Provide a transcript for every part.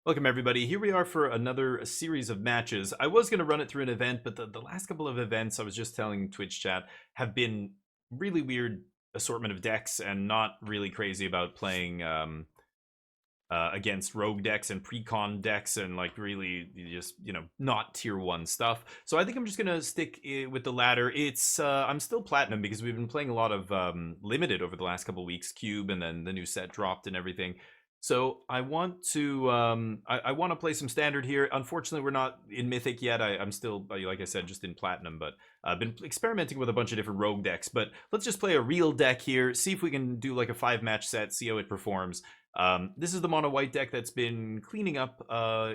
Welcome everybody. Here we are for another series of matches. I was going to run it through an event, but the last couple of events, I was just telling Twitch chat, have been really weird assortment of decks and not really crazy about playing against rogue decks and precon decks and like really just, not tier 1 stuff. So I think I'm just going to stick with the latter. It's I'm still platinum because we've been playing a lot of limited over the last couple of weeks, cube, and then the new set dropped and everything. So I want to I want to play some standard here. Unfortunately, we're not in mythic yet. I'm still, like I said, just in platinum, but I've been experimenting with a bunch of different rogue decks. But let's just play a real deck here, see if we can do like a 5-match set, see how it performs. This is the mono white deck that's been cleaning up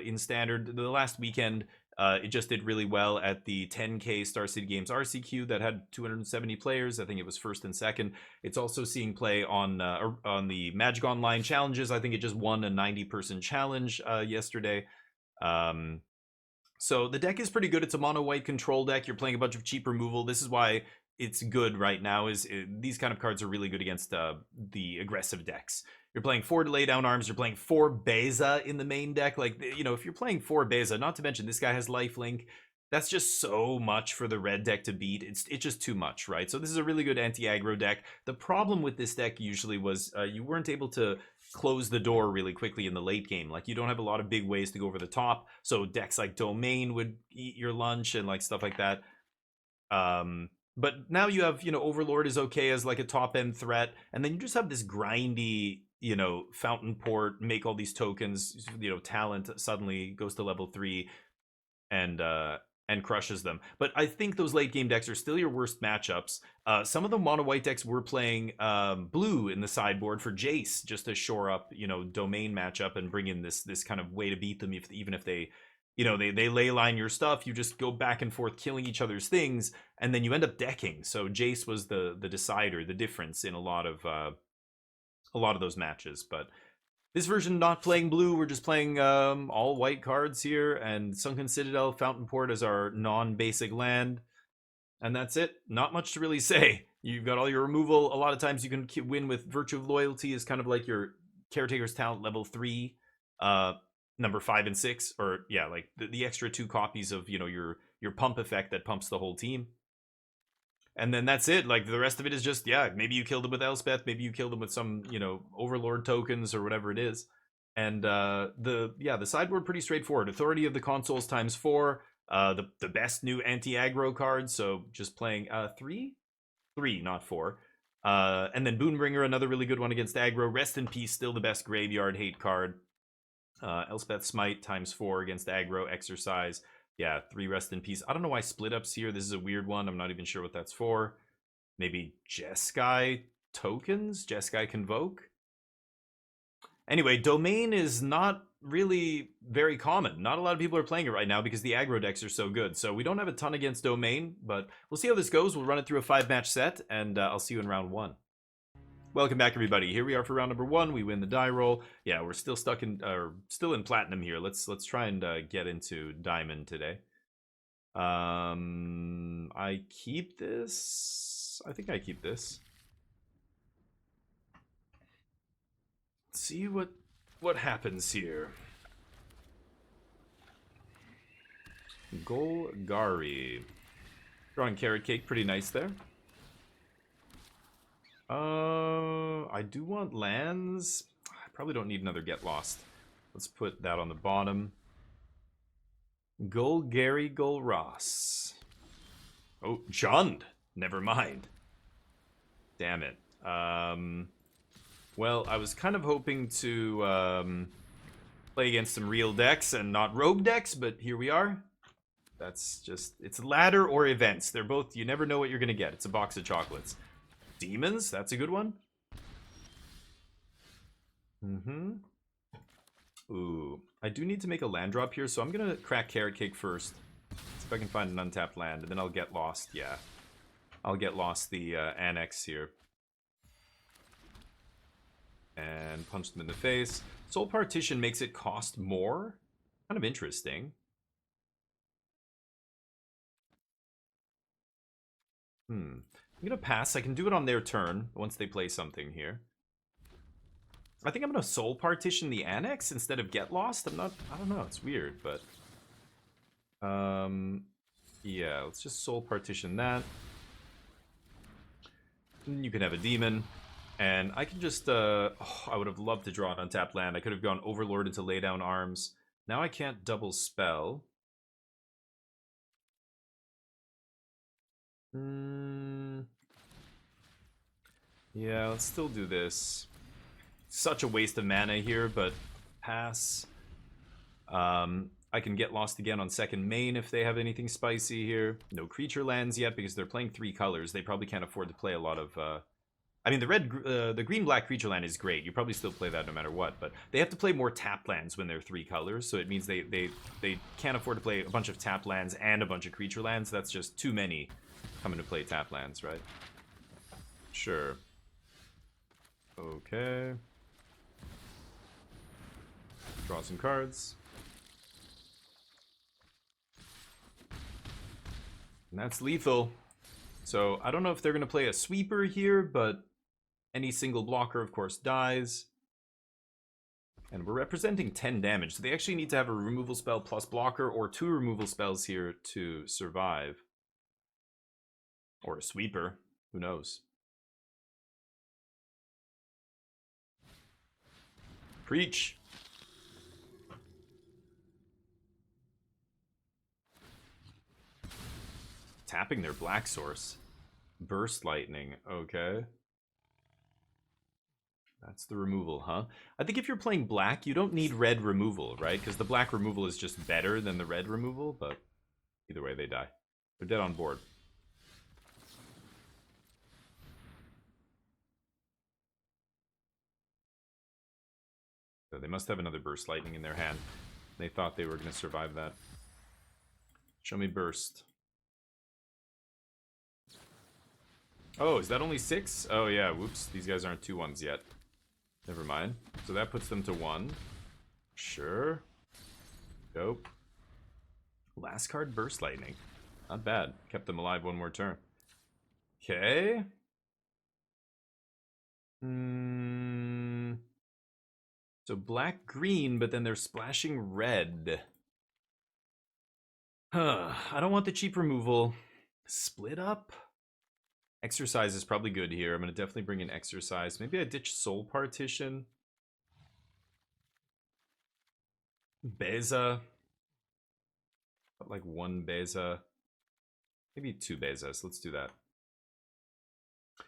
in standard. The last weekend, it just did really well at the 10K Star City Games RCQ that had 270 players. I think it was first and second. It's also seeing play on the Magic Online challenges. I think it just won a 90-person challenge yesterday. So the deck is pretty good. It's a mono white control deck. You're playing a bunch of cheap removal. This is why it's good right now. These kind of cards are really good against the aggressive decks. You're playing 4 to lay down arms. You're playing 4 Beza in the main deck. Like, if you're playing 4 Beza, not to mention this guy has lifelink. That's just so much for the red deck to beat. It's just too much, right? So this is a really good anti-aggro deck. The problem with this deck usually was you weren't able to close the door really quickly in the late game. Like, you don't have a lot of big ways to go over the top. So decks like Domain would eat your lunch and like stuff like that. But now you have, Overlord is okay as like a top end threat, and then you just have this grindy, Fountainport, make all these tokens, talent suddenly goes to level 3 and crushes them. But I think those late game decks are still your worst matchups. Some of the mono white decks were playing blue in the sideboard for Jace, just to shore up, domain matchup and bring in this kind of way to beat them, even if they they ley line your stuff. You just go back and forth killing each other's things, and then you end up decking. So Jace was the decider, the difference in a lot of those matches. But this version, not playing blue, we're just playing all white cards here, and Sunken Citadel, Fountainport as our non-basic land, and that's it. Not much to really say. You've got all your removal. A lot of times you can win with Virtue of Loyalty, is kind of like your Caretaker's talent level 3. Number 5 and 6, or yeah, like the extra 2 copies of your pump effect that pumps the whole team, and then that's it. Like the rest of it is just, yeah, maybe you killed him with Elspeth, maybe you killed him with some Overlord tokens or whatever it is, and the sideboard pretty straightforward. Authority of the Consuls times 4, the best new anti-aggro card, so just playing 3, not 4. And then Boon-Bringer, another really good one against aggro. Rest in Peace, still the best graveyard hate card. Elspeth Smite times 4 against aggro. Exorcise, yeah, 3 Rest in Peace. I don't know why split up's here. This is a weird one. I'm not even sure what that's for. Maybe Jeskai tokens? Jeskai Convoke? Anyway, Domain is not really very common. Not a lot of people are playing it right now because the aggro decks are so good. So we don't have a ton against Domain, but we'll see how this goes. We'll run it through a 5-match set, and I'll see you in round 1. Welcome back, everybody. Here we are for round number 1. We win the die roll. Yeah, we're still still in platinum here. Let's try and get into diamond today. I keep this. I think I keep this. Let's see what happens here. Golgari. Drawing Carrot Cake, pretty nice there. I do want lands. I probably don't need another Get Lost. Let's put that on the bottom. Golgari Golross. Oh, Jund. Never mind. Damn it. Well, I was kind of hoping to play against some real decks and not rogue decks, but here we are. That's just, it's ladder or events. They're both, you never know what you're going to get. It's a box of chocolates. Demons, that's a good one. Ooh, I do need to make a land drop here, so I'm gonna crack Carrot Cake first. See if I can find an untapped land, and then I'll get lost. Yeah, I'll get lost the annex here. And punch them in the face. Soul Partition makes it cost more. Kind of interesting. I'm gonna pass. I can do it on their turn once they play something here. I think I'm gonna Soul Partition the Annex instead of Get Lost. I don't know, it's weird, but yeah, let's just Soul Partition that. You can have a demon, and I can just oh, I would have loved to draw an untapped land. I could have gone Overlord into Lay Down Arms. Now I can't double spell. Yeah, let's still do this. Such a waste of mana here, but pass. I can get lost again on second main if they have anything spicy here. No creature lands yet because they're playing 3 colors. They probably can't afford to play a lot of... I mean, the green-black creature land is great. You probably still play that no matter what, but they have to play more tap lands when they're 3 colors, so it means they can't afford to play a bunch of tap lands and a bunch of creature lands. That's just too many coming to play tap lands, right? Sure. Okay. Draw some cards. And that's lethal. So I don't know if they're going to play a sweeper here, but any single blocker, of course, dies. And we're representing 10 damage. So they actually need to have a removal spell plus blocker or 2 removal spells here to survive. Or a sweeper. Who knows? Preach. Tapping their black source. Burst lightning. Okay. That's the removal, huh? I think if you're playing black, you don't need red removal, right? Because the black removal is just better than the red removal, but either way, they die. They're dead on board. So they must have another burst lightning in their hand. They thought they were going to survive that. Show me burst. Oh, is that only 6? Oh yeah, whoops. These guys aren't 2/1s yet. Never mind. So that puts them to 1. Sure. Dope. Last card, burst lightning. Not bad. Kept them alive 1 more turn. Okay. So black green, but then they're splashing red. Huh. I don't want the cheap removal. Split up? Exorcise is probably good here. I'm going to definitely bring in Exorcise. Maybe I ditch Soul Partition. Beza. Got like 1 Beza. Maybe 2 Bezas. Let's do that.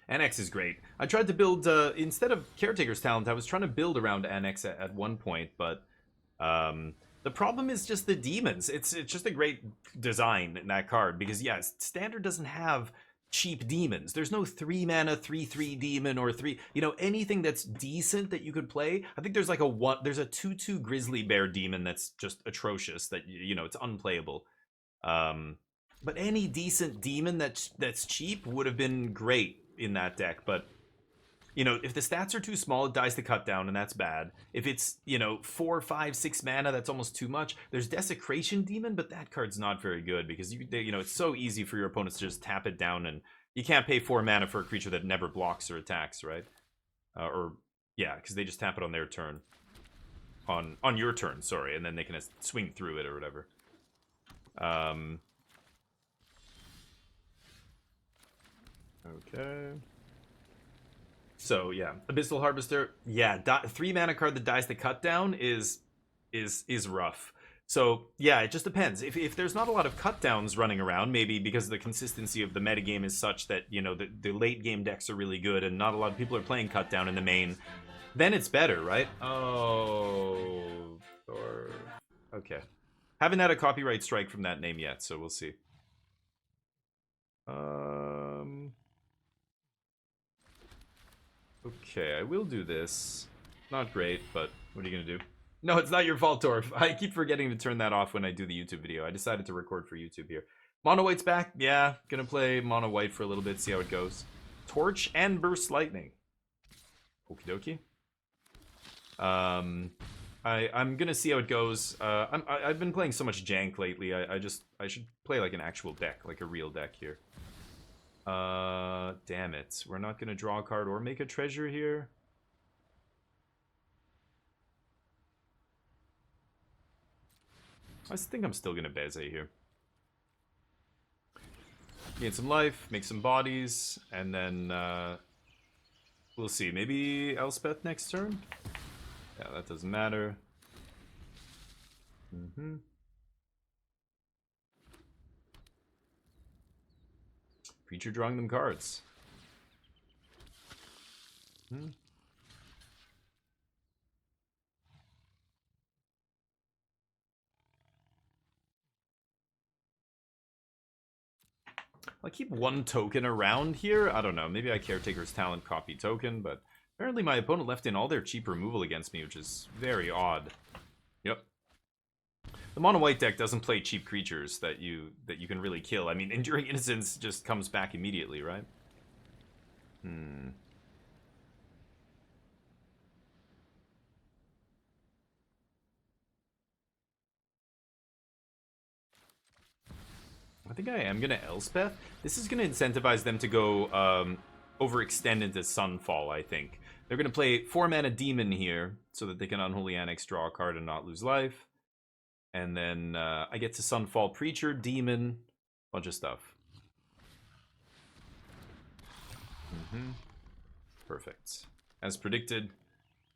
Annex is great. I tried to build, instead of Caretaker's Talent, I was trying to build around Annex at one point, but the problem is just the demons. It's just a great design in that card, because, yeah, Standard doesn't have cheap demons. There's no 3 mana 3/3 demon or 3, you know, anything that's decent that you could play. I think there's like there's a 2/2 grizzly bear demon that's just atrocious, that, you know, it's unplayable. But any decent demon that's cheap would have been great in that deck. But, you know, if the stats are too small, it dies to cut down, and that's bad. If it's, you know, 4, 5, 6 mana, that's almost too much. There's Desecration Demon, but that card's not very good, because you know, it's so easy for your opponents to just tap it down, and you can't pay 4 mana for a creature that never blocks or attacks, right? Or yeah, because they just tap it on their turn, on your turn, sorry, and then they can swing through it or whatever. Okay. So yeah, Abyssal Harvester. Yeah, 3 mana card that dies to cut down is rough. So yeah, it just depends. If there's not a lot of cut downs running around, maybe because the consistency of the metagame is such that, you know, the late game decks are really good and not a lot of people are playing cut down in the main, then it's better, right? Oh, or okay. Haven't had a copyright strike from that name yet, so we'll see. Okay, I will do this. Not great, but what are you gonna do? No, it's not your fault, Torf. I keep forgetting to turn that off when I do the YouTube video. I decided to record for YouTube here. Mono White's back. Yeah, gonna play Mono White for a little bit, see how it goes. Torch and Burst Lightning. Okie dokie. I'm gonna see how it goes. I've been playing so much jank lately. I should play like an actual deck, like a real deck here. Damn it. We're not gonna draw a card or make a treasure here. I think I'm still gonna Beza here. Gain some life, make some bodies, and then we'll see. Maybe Elspeth next turn? Yeah, that doesn't matter. Creature drawing them cards. I'll keep one token around here. I don't know. Maybe I Caretaker's Talent copy token, but apparently my opponent left in all their cheap removal against me, which is very odd. Yep. The mono white deck doesn't play cheap creatures that you can really kill. I mean, Enduring Innocence just comes back immediately, right? I think I am gonna Elspeth. This is gonna incentivize them to go overextend into Sunfall, I think. They're gonna play 4 mana Demon here so that they can Unholy Annex, draw a card, and not lose life. And then I get to Sunfall Preacher, Demon, bunch of stuff. Perfect. As predicted,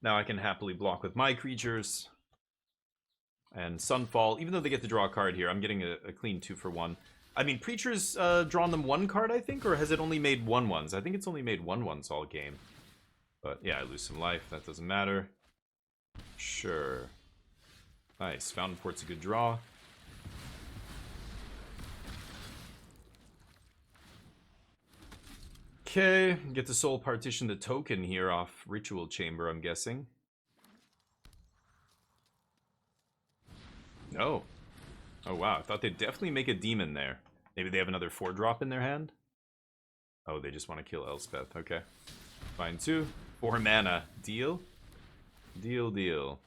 now I can happily block with my creatures. And Sunfall, even though they get to draw a card here, I'm getting a clean 2-for-1. I mean, Preacher's drawn them 1 card, I think, or has it only made 1/1s? I think it's only made 1/1s all game. But yeah, I lose some life. That doesn't matter. Sure. Nice. Fountainport's a good draw. Okay, get to Soul Partition the token here off Ritual Chamber, I'm guessing. No. Oh, wow. I thought they'd definitely make a demon there. Maybe they have another 4-drop in their hand? Oh, they just want to kill Elspeth. Okay. Fine, 2. 4 mana. Deal? Deal, deal.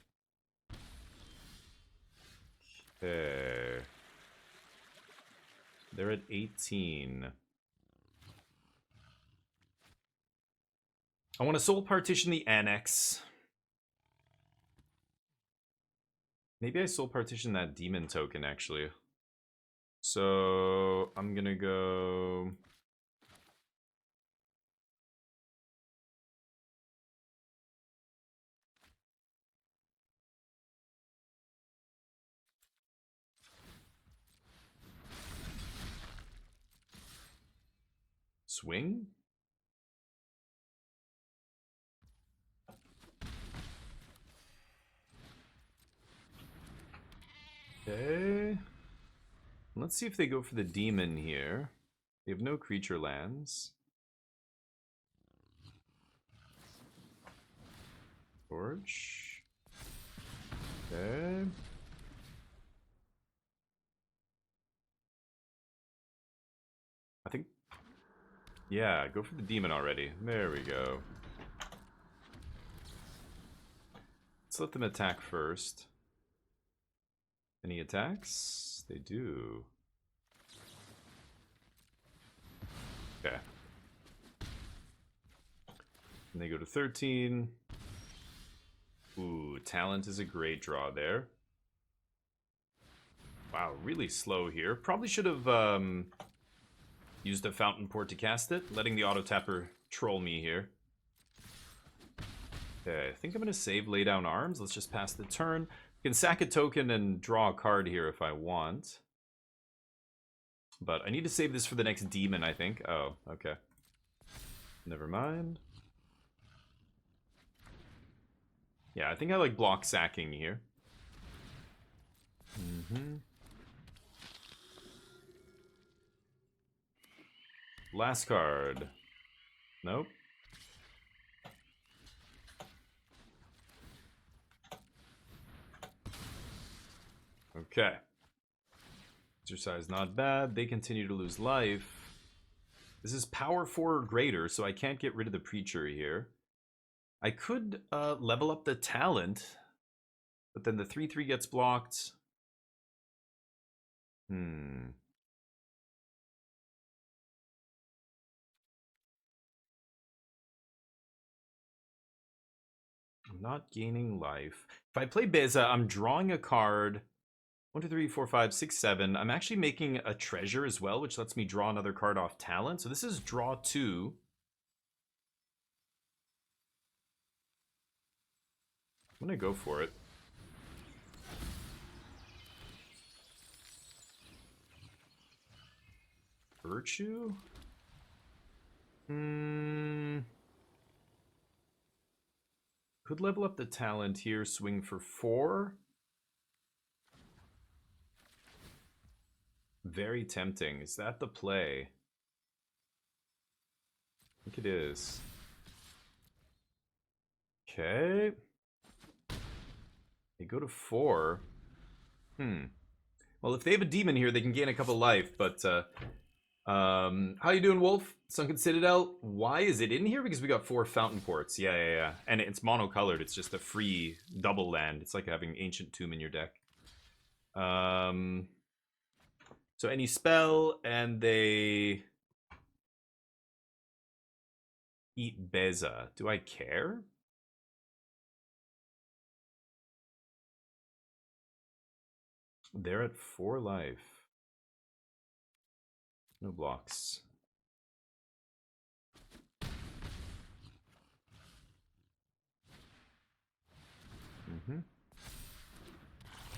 Okay. They're at 18. I want to Soul Partition the Annex. Maybe I Soul Partition that demon token, actually. So, I'm gonna go... Swing? Okay. Let's see if they go for the demon here. They have no creature lands. Torch. Okay. I think... Yeah, go for the demon already. There we go. Let's let them attack first. Any attacks? They do. Okay. And they go to 13. Ooh, Talent is a great draw there. Wow, really slow here. Probably should have used a Fountainport to cast it, letting the auto-tapper troll me here. Okay, I think I'm going to save Lay Down Arms. Let's just pass the turn. I can sack a token and draw a card here if I want. But I need to save this for the next demon, I think. Oh, okay. Never mind. Yeah, I think I like block sacking here. Last card. Nope. Okay. Exorcise not bad. They continue to lose life. This is power 4 or greater, so I can't get rid of the Preacher here. I could level up the Talent, but then the 3/3 gets blocked. I'm not gaining life. If I play Beza, I'm drawing a card 1, 2, 3, 4, 5, 6, 7. I'm actually making a treasure as well, which lets me draw another card off talent. So this is draw 2. I'm gonna go for it. Virtue? Could level up the talent here, swing for 4. Very tempting. Is that the play? I think it is. Okay. They go to 4. Well, if they have a demon here, they can gain a couple life, but how you doing, Wolf? Sunken Citadel. Why is it in here? Because we got 4 Fountainports. Yeah. And it's monocolored. It's just a free double land. It's like having Ancient Tomb in your deck. So any spell, and they eat Beza. Do I care? They're at 4 life. No blocks.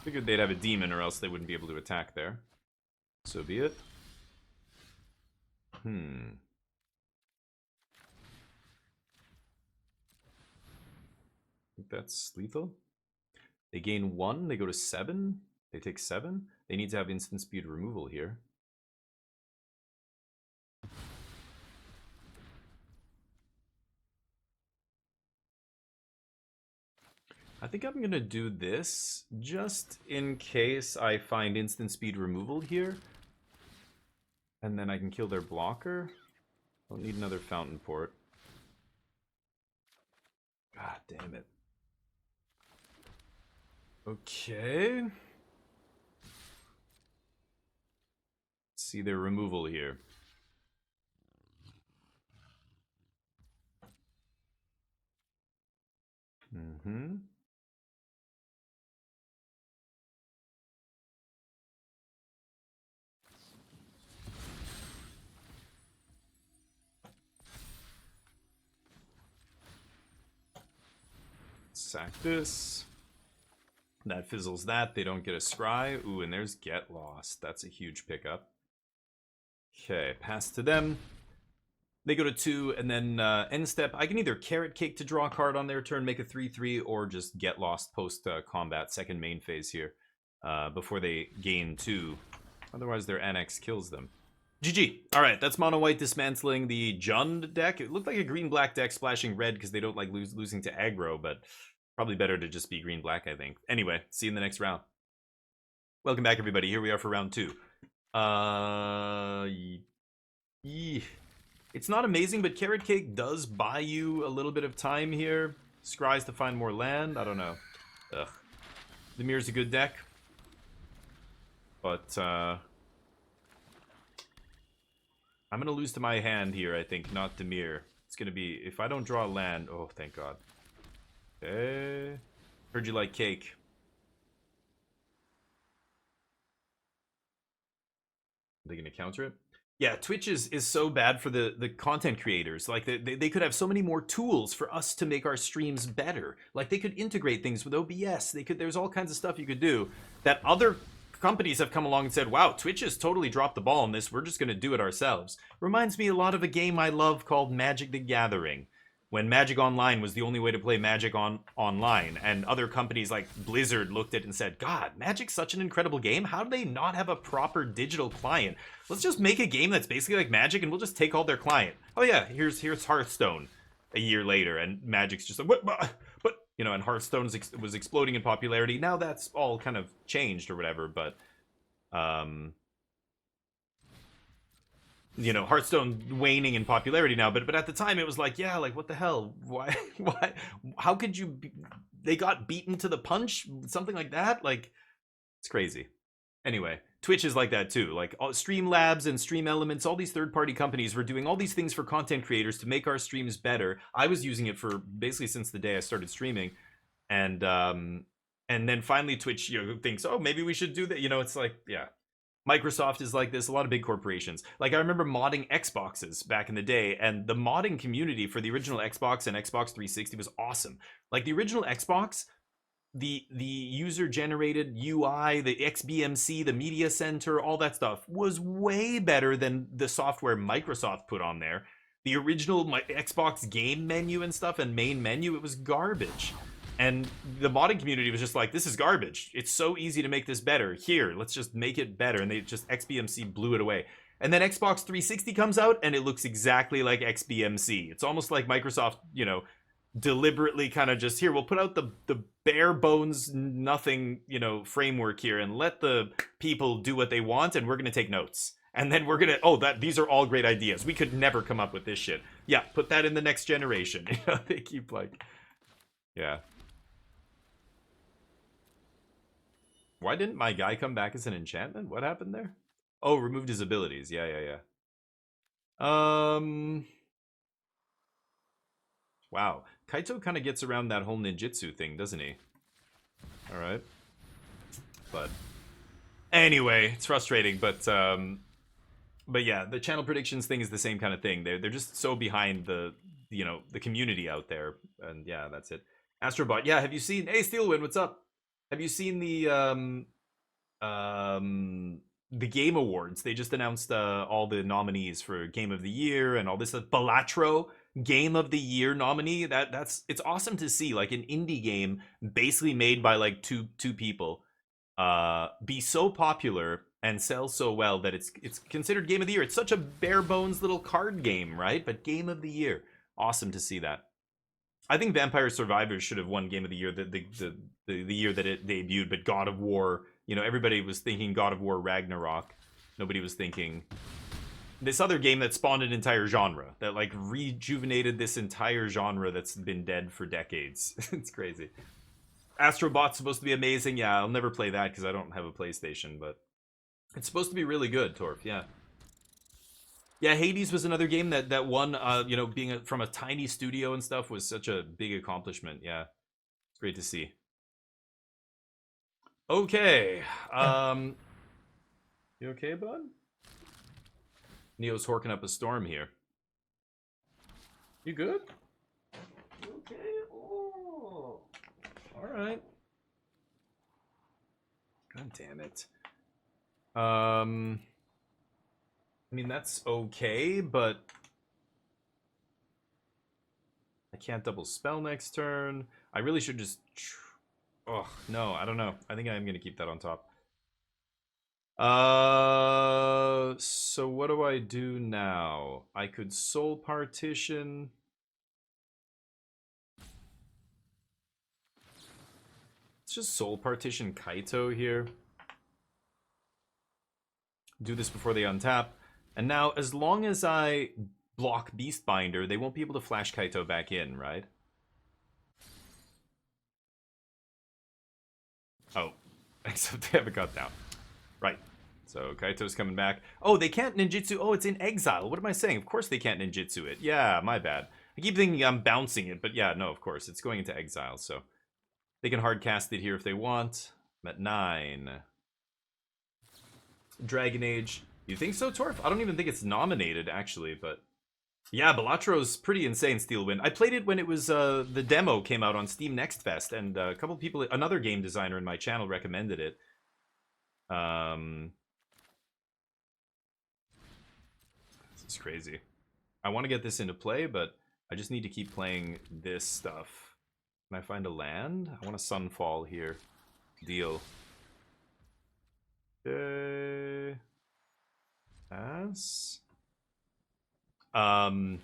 Figured they'd have a demon or else they wouldn't be able to attack there. So be it. I think that's lethal. They gain 1, they go to 7. They take 7. They need to have instant speed removal here. I think I'm gonna do this just in case I find instant speed removal here. And then I can kill their blocker. Don't need another Fountainport. God damn it. Okay. Let's see their removal here. Sack this. That fizzles that. They don't get a scry. Ooh, and there's Get Lost. That's a huge pickup. Okay, pass to them. They go to 2, and then end step. I can either Carrot Cake to draw a card on their turn, make a 3/3, or just Get Lost post combat, second main phase here, before they gain 2. Otherwise, their Annex kills them. GG. All right, that's mono white dismantling the Jund deck. It looked like a green-black deck splashing red because they don't like losing to aggro, but probably better to just be green-black, I think. Anyway, see you in the next round. Welcome back, everybody. Here we are for round 2. It's not amazing, but Carrot Cake does buy you a little bit of time here. Scries to find more land. I don't know. Ugh. The Mirror's a good deck. But, I'm going to lose to my hand here, I think, not Demir. It's going to be, if I don't draw land... Oh, thank God. Okay. Heard you like cake. Are they going to counter it? Yeah, Twitch is so bad for the content creators. Like, they could have so many more tools for us to make our streams better. Like, they could integrate things with OBS. There's all kinds of stuff you could do that other companies have come along and said, wow, Twitch has totally dropped the ball on this. We're just going to do it ourselves. Reminds me a lot of a game I love called Magic the Gathering. When Magic Online was the only way to play Magic online. And other companies like Blizzard looked at it and said, God, Magic's such an incredible game. How do they not have a proper digital client? Let's just make a game that's basically like Magic and we'll just take all their client. Oh yeah, here's Hearthstone a year later. And Magic's just like, what? You know, and Hearthstone was exploding in popularity. Now that's all kind of changed or whatever, but, you know, Hearthstone waning in popularity now, but at the time it was like, yeah, like, what the hell? Why, how could you, they got beaten to the punch? Something like that? Like, it's crazy. Anyway, Twitch is like that too. Like, Streamlabs and Stream Elements, all these third-party companies were doing all these things for content creators to make our streams better. I was using it for basically since the day I started streaming, and And then finally Twitch, thinks, oh, maybe we should do that. It's like, yeah. Microsoft is like this, a lot of big corporations. Like, I remember modding Xboxes back in the day, and the modding community for the original Xbox and Xbox 360 was awesome. Like, the original Xbox, the user-generated UI, the XBMC, the Media Center, all that stuff was way better than the software Microsoft put on there. The original Xbox game menu and stuff and main menu, it was garbage. And the modding community was just like, this is garbage. It's so easy to make this better. Here, let's just make it better. And they just, XBMC blew it away. And then Xbox 360 comes out and it looks exactly like XBMC. It's almost like Microsoft, deliberately kind of just, here, we'll put out the bare bones, nothing, framework here and let the people do what they want. And we're going to take notes. And then we're going to, these are all great ideas. We could never come up with this shit. Yeah, put that in the next generation. They keep like, yeah. Why didn't my guy come back as an enchantment? What happened there? Oh, removed his abilities. Yeah. Wow. Kaito kind of gets around that whole ninjutsu thing, doesn't he? Alright. But anyway, it's frustrating, but yeah, the channel predictions thing is the same kind of thing. They're just so behind the community out there. And yeah, that's it. Astrobot, yeah, have you seen, hey Steelwind, what's up? Have you seen the Game Awards? They just announced all the nominees for Game of the Year and all this. Balatro Game of the Year nominee. It's awesome to see, like, an indie game basically made by like two people be so popular and sell so well that it's considered Game of the Year. It's such a bare bones little card game, right? But Game of the Year, awesome to see that. I think Vampire Survivors should have won Game of the Year the year that it debuted, but God of War, everybody was thinking God of War Ragnarok. Nobody was thinking this other game that spawned an entire genre, that like rejuvenated this entire genre that's been dead for decades. It's crazy. Astrobot's supposed to be amazing. Yeah, I'll never play that because I don't have a PlayStation, but it's supposed to be really good, Torf. Yeah. Yeah, Hades was another game that won, being from a tiny studio and stuff was such a big accomplishment. Yeah, it's great to see. Okay. You okay, bud? Neo's horking up a storm here. You good? Okay. Oh. All right. God damn it. I mean, that's okay, but I can't double spell next turn. I really should just... Oh, no, I don't know. I think I'm going to keep that on top. So what do I do now? I could Soul Partition. Let's just Soul Partition Kaito here. Do this before they untap. And now, as long as I block Beastbinder, they won't be able to flash Kaito back in, right? Oh, except they haven't got down. Right. So Kaito's coming back. Oh, they can't ninjutsu. Oh, it's in exile. What am I saying? Of course they can't ninjutsu it. Yeah, my bad. I keep thinking I'm bouncing it, but yeah, no, of course. It's going into exile, so they can hard cast it here if they want. I'm at 9. Dragon Age. You think so, Torf? I don't even think it's nominated, actually, but... Yeah, Balatro's pretty insane, Steelwind. I played it when it was, the demo came out on Steam Next Fest, and a couple people, another game designer in my channel recommended it. This is crazy. I want to get this into play, but I just need to keep playing this stuff. Can I find a land? I want a Sunfall here. Deal. Okay. Pass. And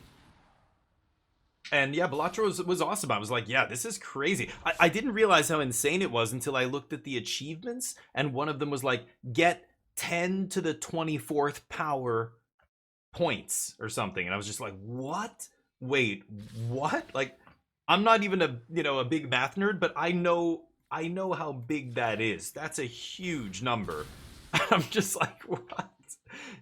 yeah, Balatro was awesome. I was like, yeah, this is crazy. I didn't realize how insane it was until I looked at the achievements, and one of them was like, get 10 to the 24th power points or something. And I was just like, what? Wait, what? Like, I'm not even a big math nerd, but I know how big that is. That's a huge number. I'm just like, what?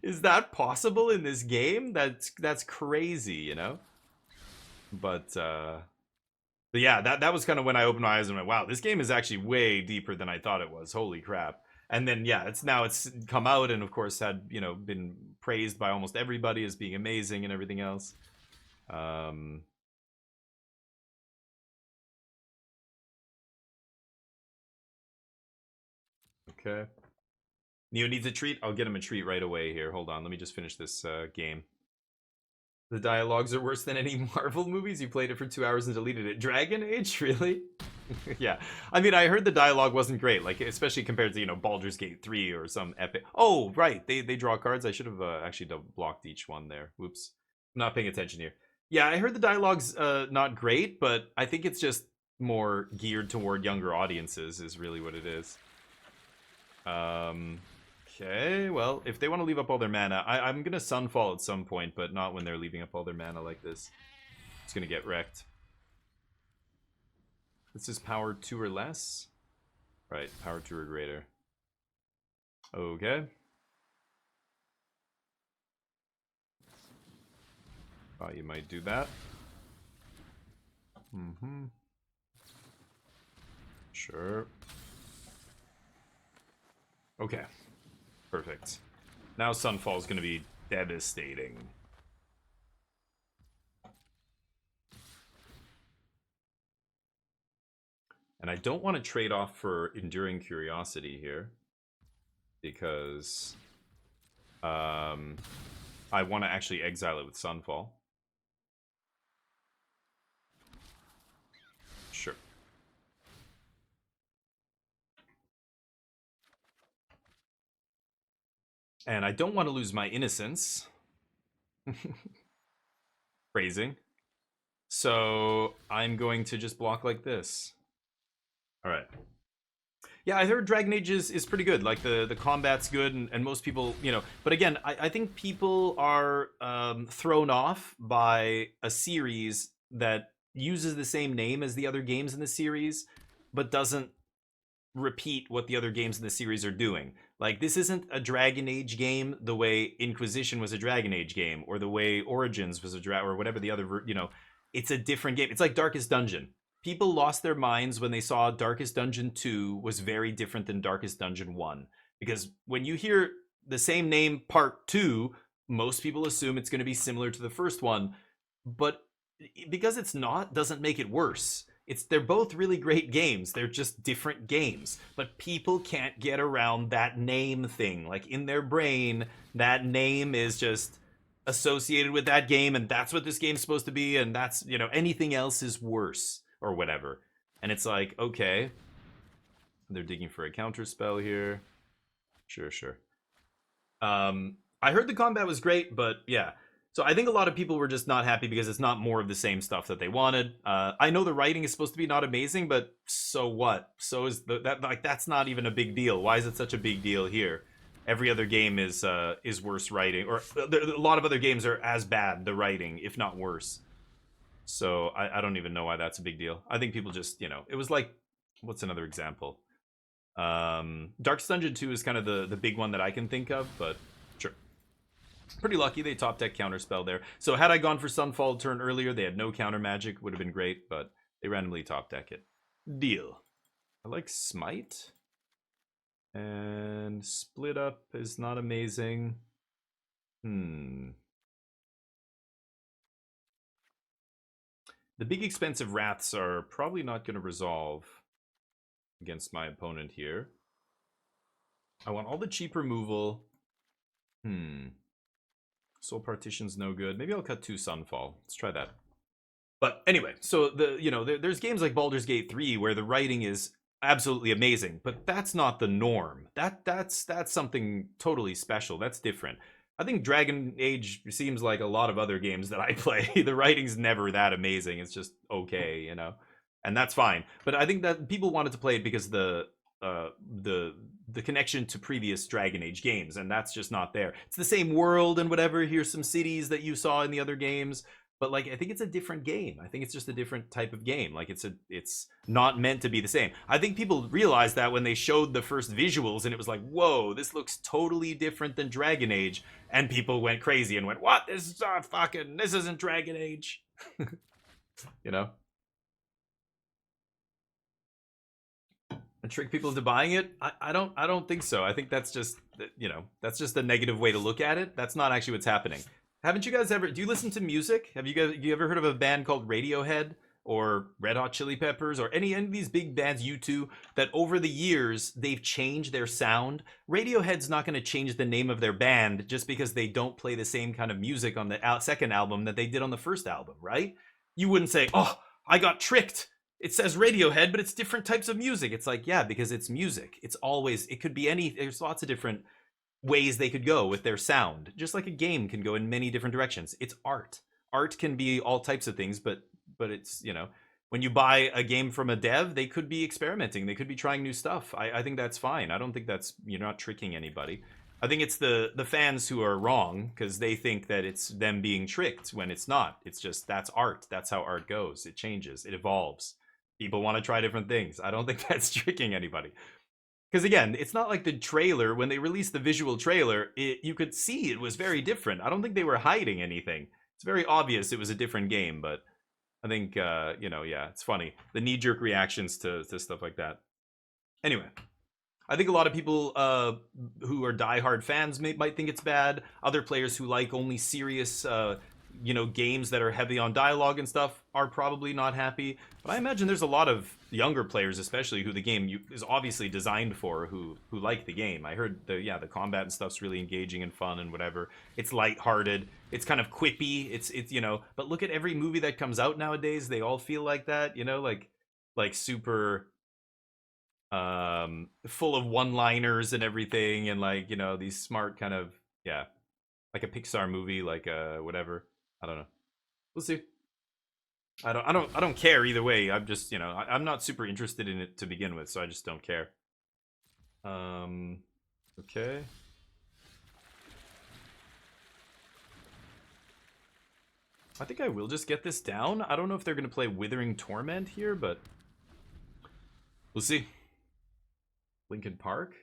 Is that possible in this game? That's crazy, you know? But But yeah, that was kind of when I opened my eyes and went, wow, this game is actually way deeper than I thought it was. Holy crap. And then yeah, it's come out and of course had, you know, been praised by almost everybody as being amazing and everything else. Okay. Neo needs a treat. I'll get him a treat right away here. Hold on, let me just finish this game. The dialogues are worse than any Marvel movies. You played it for 2 hours and deleted it. Dragon Age, really? Yeah. I mean, I heard the dialogue wasn't great, like especially compared to, you know, Baldur's Gate 3 or some epic. Oh, right. They draw cards. I should have actually blocked each one there. Whoops. I'm not paying attention here. Yeah, I heard the dialogue's not great, but I think it's just more geared toward younger audiences is really what it is. Okay, well, if they want to leave up all their mana, I'm gonna Sunfall at some point, but not when they're leaving up all their mana like this. It's gonna get wrecked. This is power 2 or less? Right, power 2 or greater. Okay. Thought you might do that. Mm-hmm. Sure. Okay. Perfect. Now Sunfall is going to be devastating. And I don't want to trade off for Enduring Curiosity here. Because I want to actually exile it with Sunfall. Sure. And I don't want to lose my innocence. Phrasing. So I'm going to just block like this. Alright. Yeah, I heard Dragon Age is pretty good. Like, the combat's good, and most people, you know... But again, I think people are thrown off by a series that uses the same name as the other games in the series, but doesn't repeat what the other games in the series are doing. Like, this isn't a Dragon Age game the way Inquisition was a Dragon Age game, or the way Origins was a or whatever the other, you know... It's a different game. It's like Darkest Dungeon. People lost their minds when they saw Darkest Dungeon 2 was very different than Darkest Dungeon 1. Because when you hear the same name, Part 2, most people assume it's going to be similar to the first one. But because it's not, doesn't make it worse. They're both really great games. They're just different games. But people can't get around that name thing. Like, in their brain, that name is just associated with that game, and that's what this game's supposed to be, and that's, you know, anything else is worse. Or whatever. And it's like, okay. They're digging for a counter spell here. Sure. I heard the combat was great, but yeah. So I think a lot of people were just not happy because it's not more of the same stuff that they wanted. I know the writing is supposed to be not amazing, but so what? So is that's not even a big deal. Why is it such a big deal here? Every other game is worse writing, or a lot of other games are as bad, the writing, if not worse. So I don't even know why that's a big deal. I think people just, you know, it was like, what's another example? Darkest Dungeon 2 is kind of the big one that I can think of, but sure. Pretty lucky they top deck counterspell there. So had I gone for Sunfall turn earlier, they had no counter magic, would have been great, but they randomly top deck it. Deal. I like Smite. And Split Up is not amazing. The big expensive Wraths are probably not going to resolve against my opponent here. I want all the cheap removal. Soul Partition's no good. Maybe I'll cut 2 Sunfall. Let's try that. But anyway, so there's games like Baldur's Gate 3 where the writing is absolutely amazing, but that's not the norm. That's something totally special. That's different. I think Dragon Age seems like a lot of other games that I play. The writing's never that amazing. It's just okay, you know, and that's fine. But I think that people wanted to play it because the connection to previous Dragon Age games, and that's just not there. It's the same world and whatever. Here's some cities that you saw in the other games, but like I think it's a different game. I think it's just a different type of game. Like it's not meant to be the same. I think people realized that when they showed the first visuals and it was like, whoa, this looks totally different than Dragon Age, and people went crazy and went, what? This isn't Dragon Age. You know? And trick people into buying it? I don't think so. I think that's just, you know, that's just a negative way to look at it. That's not actually what's happening. Haven't you guys ever, do you listen to music? Have you ever heard of a band called Radiohead or Red Hot Chili Peppers or any of these big bands, U2, that over the years they've changed their sound? Radiohead's not going to change the name of their band just because they don't play the same kind of music on the second album that they did on the first album, right? You wouldn't say, "Oh, I got tricked. It says Radiohead, but it's different types of music." It's like, yeah, because it's music. It's always, it could be any, there's lots of different ways they could go with their sound. Just like a game can go in many different directions. It's art. Art can be all types of things, but it's, you know, when you buy a game from a dev, they could be experimenting. They could be trying new stuff. I think that's fine. I don't think that's, you're not tricking anybody. I think it's the fans who are wrong because they think that it's them being tricked when it's not. It's just, that's art. That's how art goes. It changes. It evolves. People want to try different things. I don't think that's tricking anybody. Because again, it's not like the trailer, when they released the visual trailer, you could see it was very different. I don't think they were hiding anything. It's very obvious it was a different game, but I think, you know, yeah, it's funny. The knee-jerk reactions to stuff like that. Anyway, I think a lot of people who are diehard fans might think it's bad. Other players who like only serious, you know, games that are heavy on dialogue and stuff are probably not happy. But I imagine there's a lot of younger players, especially, who the game is obviously designed for, who like the game. I heard the combat and stuff's really engaging and fun and whatever. It's lighthearted. It's kind of quippy. It's you know. But look at every movie that comes out nowadays. They all feel like that. You know, like super full of one-liners and everything, and like, you know, these smart kind of, yeah, like a Pixar movie, like whatever. I don't know. We'll see. I don't care either way. I'm just, you know, I'm not super interested in it to begin with, so I just don't care. Okay. I think I will just get this down. I don't know if they're gonna play Withering Torment here, but we'll see. Linkin Park?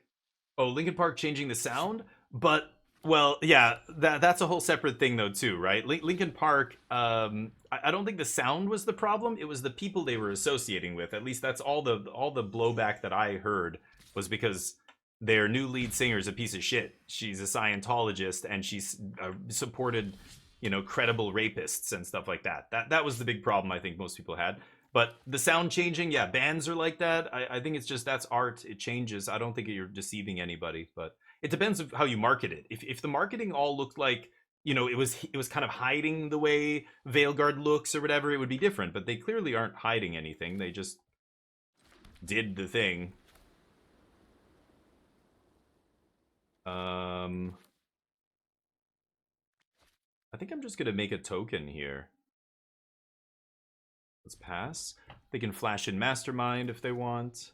Oh, Linkin Park changing the sound? But, well, yeah, that's a whole separate thing though too, right? Linkin Park, I don't think the sound was the problem. It was the people they were associating with. At least that's all the blowback that I heard, was because their new lead singer is a piece of shit. She's a Scientologist and she's supported, you know, credible rapists and stuff like that. That was the big problem I think most people had. But the sound changing, yeah, bands are like that. I think it's just, that's art. It changes. I don't think you're deceiving anybody, but it depends of how you market it. If the marketing all looked like, you know, it was kind of hiding the way Veilguard looks or whatever, it would be different. But they clearly aren't hiding anything. They just did the thing. I think I'm just gonna make a token here. Let's pass. They can flash in Mastermind if they want.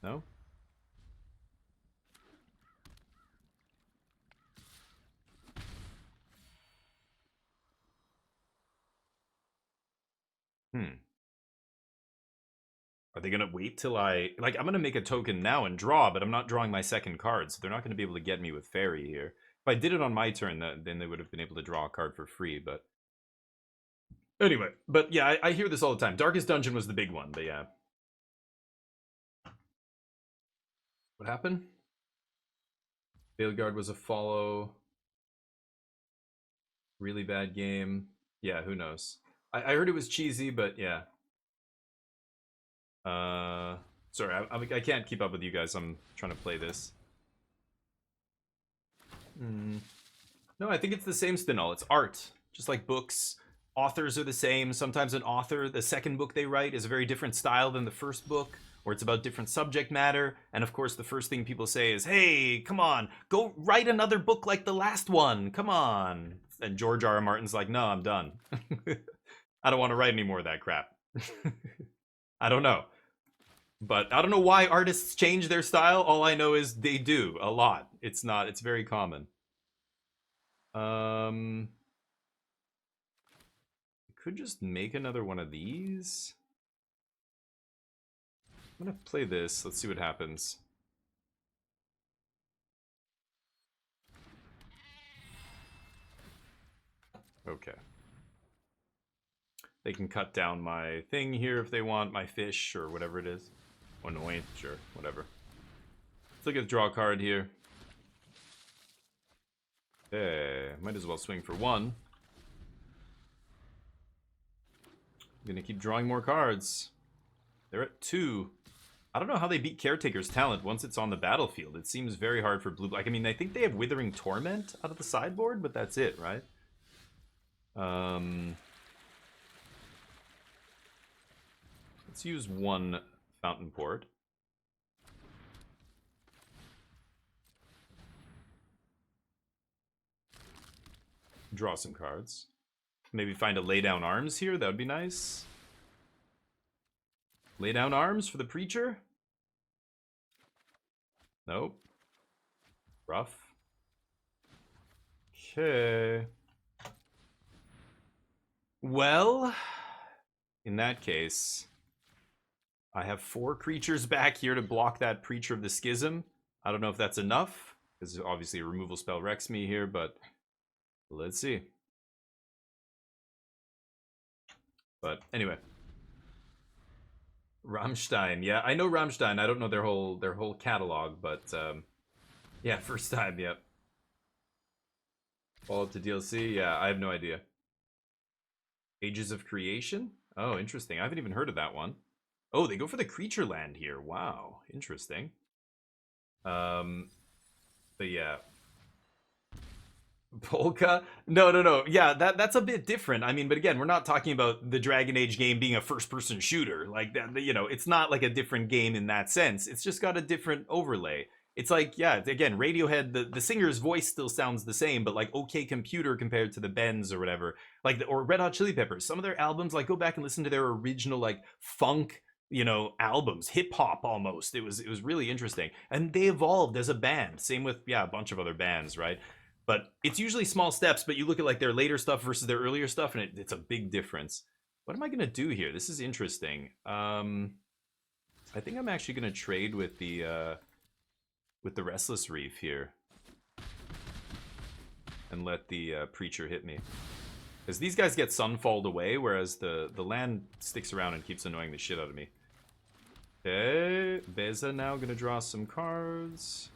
No? Are they gonna wait till I'm gonna make a token now and draw, but I'm not drawing my second card, so they're not gonna be able to get me with Fairy here. If I did it on my turn, then they would have been able to draw a card for free, but... Anyway, but yeah, I hear this all the time. Darkest Dungeon was the big one, but yeah. What happened? Veilguard was a follow. Really bad game. Yeah, who knows? I heard it was cheesy, but yeah. Sorry, I can't keep up with you guys. I'm trying to play this. No, I think it's the same Stinol. It's art. Just like books. Authors are the same. Sometimes an author, the second book they write is a very different style than the first book, or it's about different subject matter. And of course, the first thing people say is, hey, come on, go write another book like the last one. Come on. And George R. R. Martin's like, no, I'm done. I don't want to write any more of that crap. I don't know. But I don't know why artists change their style. All I know is they do a lot. It's very common. Could just make another one of these. I'm gonna play this. Let's see what happens. Okay. They can cut down my thing here if they want, my fish or whatever it is. Oh, no, wait, sure, whatever. Let's look at the draw card here. Okay, might as well swing for one. I'm gonna keep drawing more cards. They're at 2. I don't know how they beat Caretaker's talent once it's on the battlefield. It seems very hard for blue. Like, I mean, I think they have Withering Torment out of the sideboard, but that's it, right? Let's use one Fountainport. Draw some cards. Maybe find a lay down arms here. That would be nice. Lay down arms for the Preacher? Nope. Rough. Okay. Well, in that case, I have 4 creatures back here to block that Preacher of the Schism. I don't know if that's enough, because obviously a removal spell wrecks me here, but let's see. But anyway. Rammstein, yeah, I know Rammstein. I don't know their whole catalog, but yeah, first time, yep. Follow up to DLC, yeah, I have no idea. Ages of Creation? Oh, interesting. I haven't even heard of that one. Oh, they go for the creature land here. Wow, interesting. But yeah. Polka? No. Yeah, that's a bit different. I mean, but again, we're not talking about the Dragon Age game being a first-person shooter. Like, that, you know, it's not like a different game in that sense. It's just got a different overlay. It's like, yeah, again, Radiohead, the singer's voice still sounds the same, but like OK Computer compared to the Bends or whatever. Like, or Red Hot Chili Peppers. Some of their albums, like, go back and listen to their original, like, funk, you know, albums, hip-hop almost. It was really interesting. And they evolved as a band. Same with, yeah, a bunch of other bands, right? But it's usually small steps, but you look at like their later stuff versus their earlier stuff, and it's a big difference. What am I gonna do here? This is interesting. I think I'm actually gonna trade with the Restless Reef here, and let the Preacher hit me, because these guys get Sunfalled away, whereas the land sticks around and keeps annoying the shit out of me. Okay, Beza now gonna draw some cards.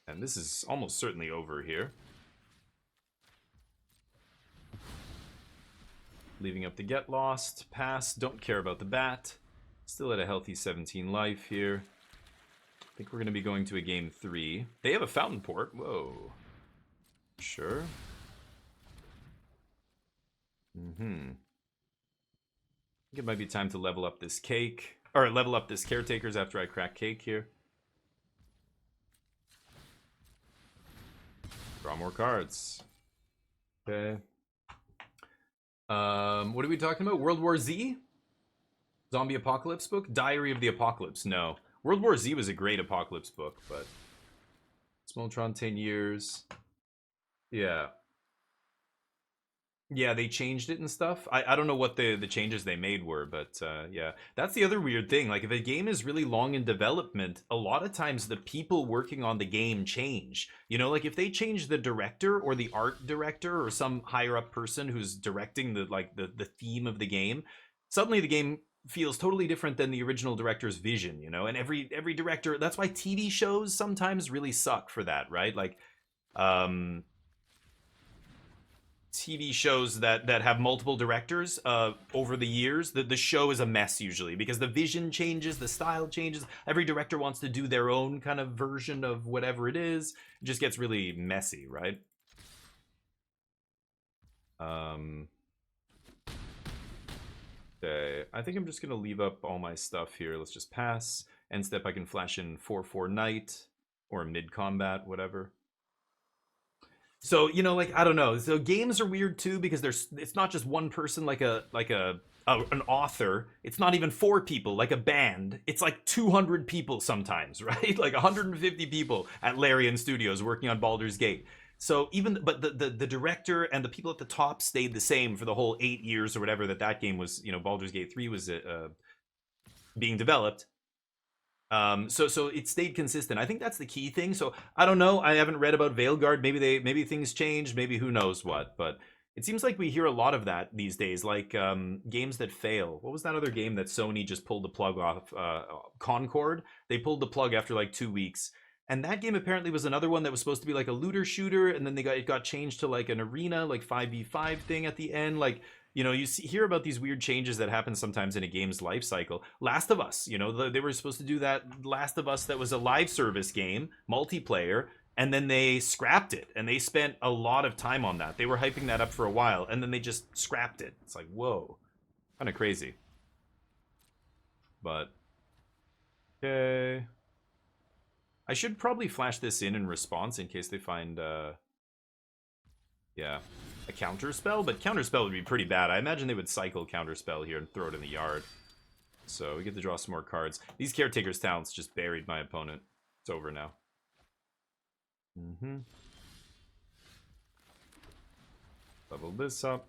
And this is almost certainly over here. Leaving up the Get Lost. Pass. Don't care about the bat. Still at a healthy 17 life here. I think we're going to be going to a game 3. They have a Fountainport. Whoa. Sure. I think it might be time to level up this cake. Or level up this Caretakers after I crack cake here. Draw more cards. Okay. What are we talking about? World War Z? Zombie Apocalypse book? Diary of the Apocalypse. No. World War Z was a great Apocalypse book, but Smoltron 10 years. Yeah. Yeah, they changed it and stuff. I don't know what the changes they made were, but yeah. That's the other weird thing. Like, if a game is really long in development, a lot of times the people working on the game change. You know, like if they change the director or the art director or some higher up person who's directing the theme of the game, suddenly the game feels totally different than the original director's vision, you know? And every director, that's why TV shows sometimes really suck for that, right? Like TV shows that have multiple directors over the years, the show is a mess usually because the vision changes, the style changes. Every director wants to do their own kind of version of whatever it is. It just gets really messy, right? Okay, I think I'm just gonna leave up all my stuff here. Let's just pass. End step, I can flash in 4/4 Knight or mid combat, whatever. So, you know, like, I don't know. So games are weird too because it's not just one person like an author. It's not even 4 people like a band. It's like 200 people sometimes, right? Like 150 people at Larian Studios working on Baldur's Gate. So but the director and the people at the top stayed the same for the whole 8 years or whatever that game was, you know, Baldur's Gate 3 was being developed. So it stayed consistent. I think that's the key thing. So I don't know. I haven't read about Veilguard. Maybe things changed. Maybe who knows what. But it seems like we hear a lot of that these days. Like games that fail. What was that other game that Sony just pulled the plug off? Concord. They pulled the plug after like 2 weeks. And that game apparently was another one that was supposed to be like a looter shooter, and then it got changed to like an arena, like 5v5 thing at the end. Like, you know, hear about these weird changes that happen sometimes in a game's life cycle. Last of Us, you know, they were supposed to do that Last of Us that was a live service game, multiplayer, and then they scrapped it, and they spent a lot of time on that. They were hyping that up for a while, and then they just scrapped it. It's like, whoa, kind of crazy. But okay. I should probably flash this in response in case they find, yeah, a counterspell. But counterspell would be pretty bad. I imagine they would cycle counterspell here and throw it in the yard. So we get to draw some more cards. These Caretaker's talents just buried my opponent. It's over now. Level this up.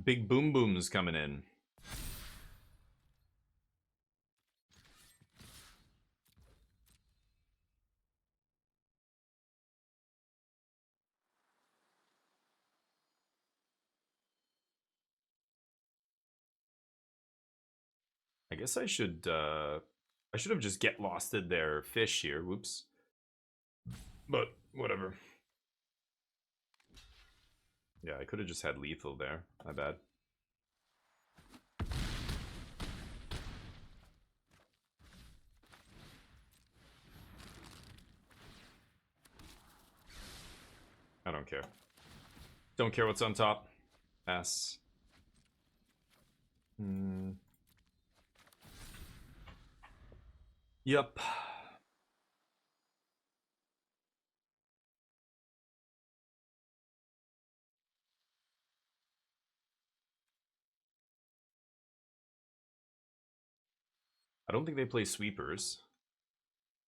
Big boom boom's coming in. I guess I should have just get losted their fish here. Whoops. But whatever. Yeah, I could have just had lethal there. My bad. I don't care. Don't care what's on top. Pass. Yep. I don't think they play sweepers.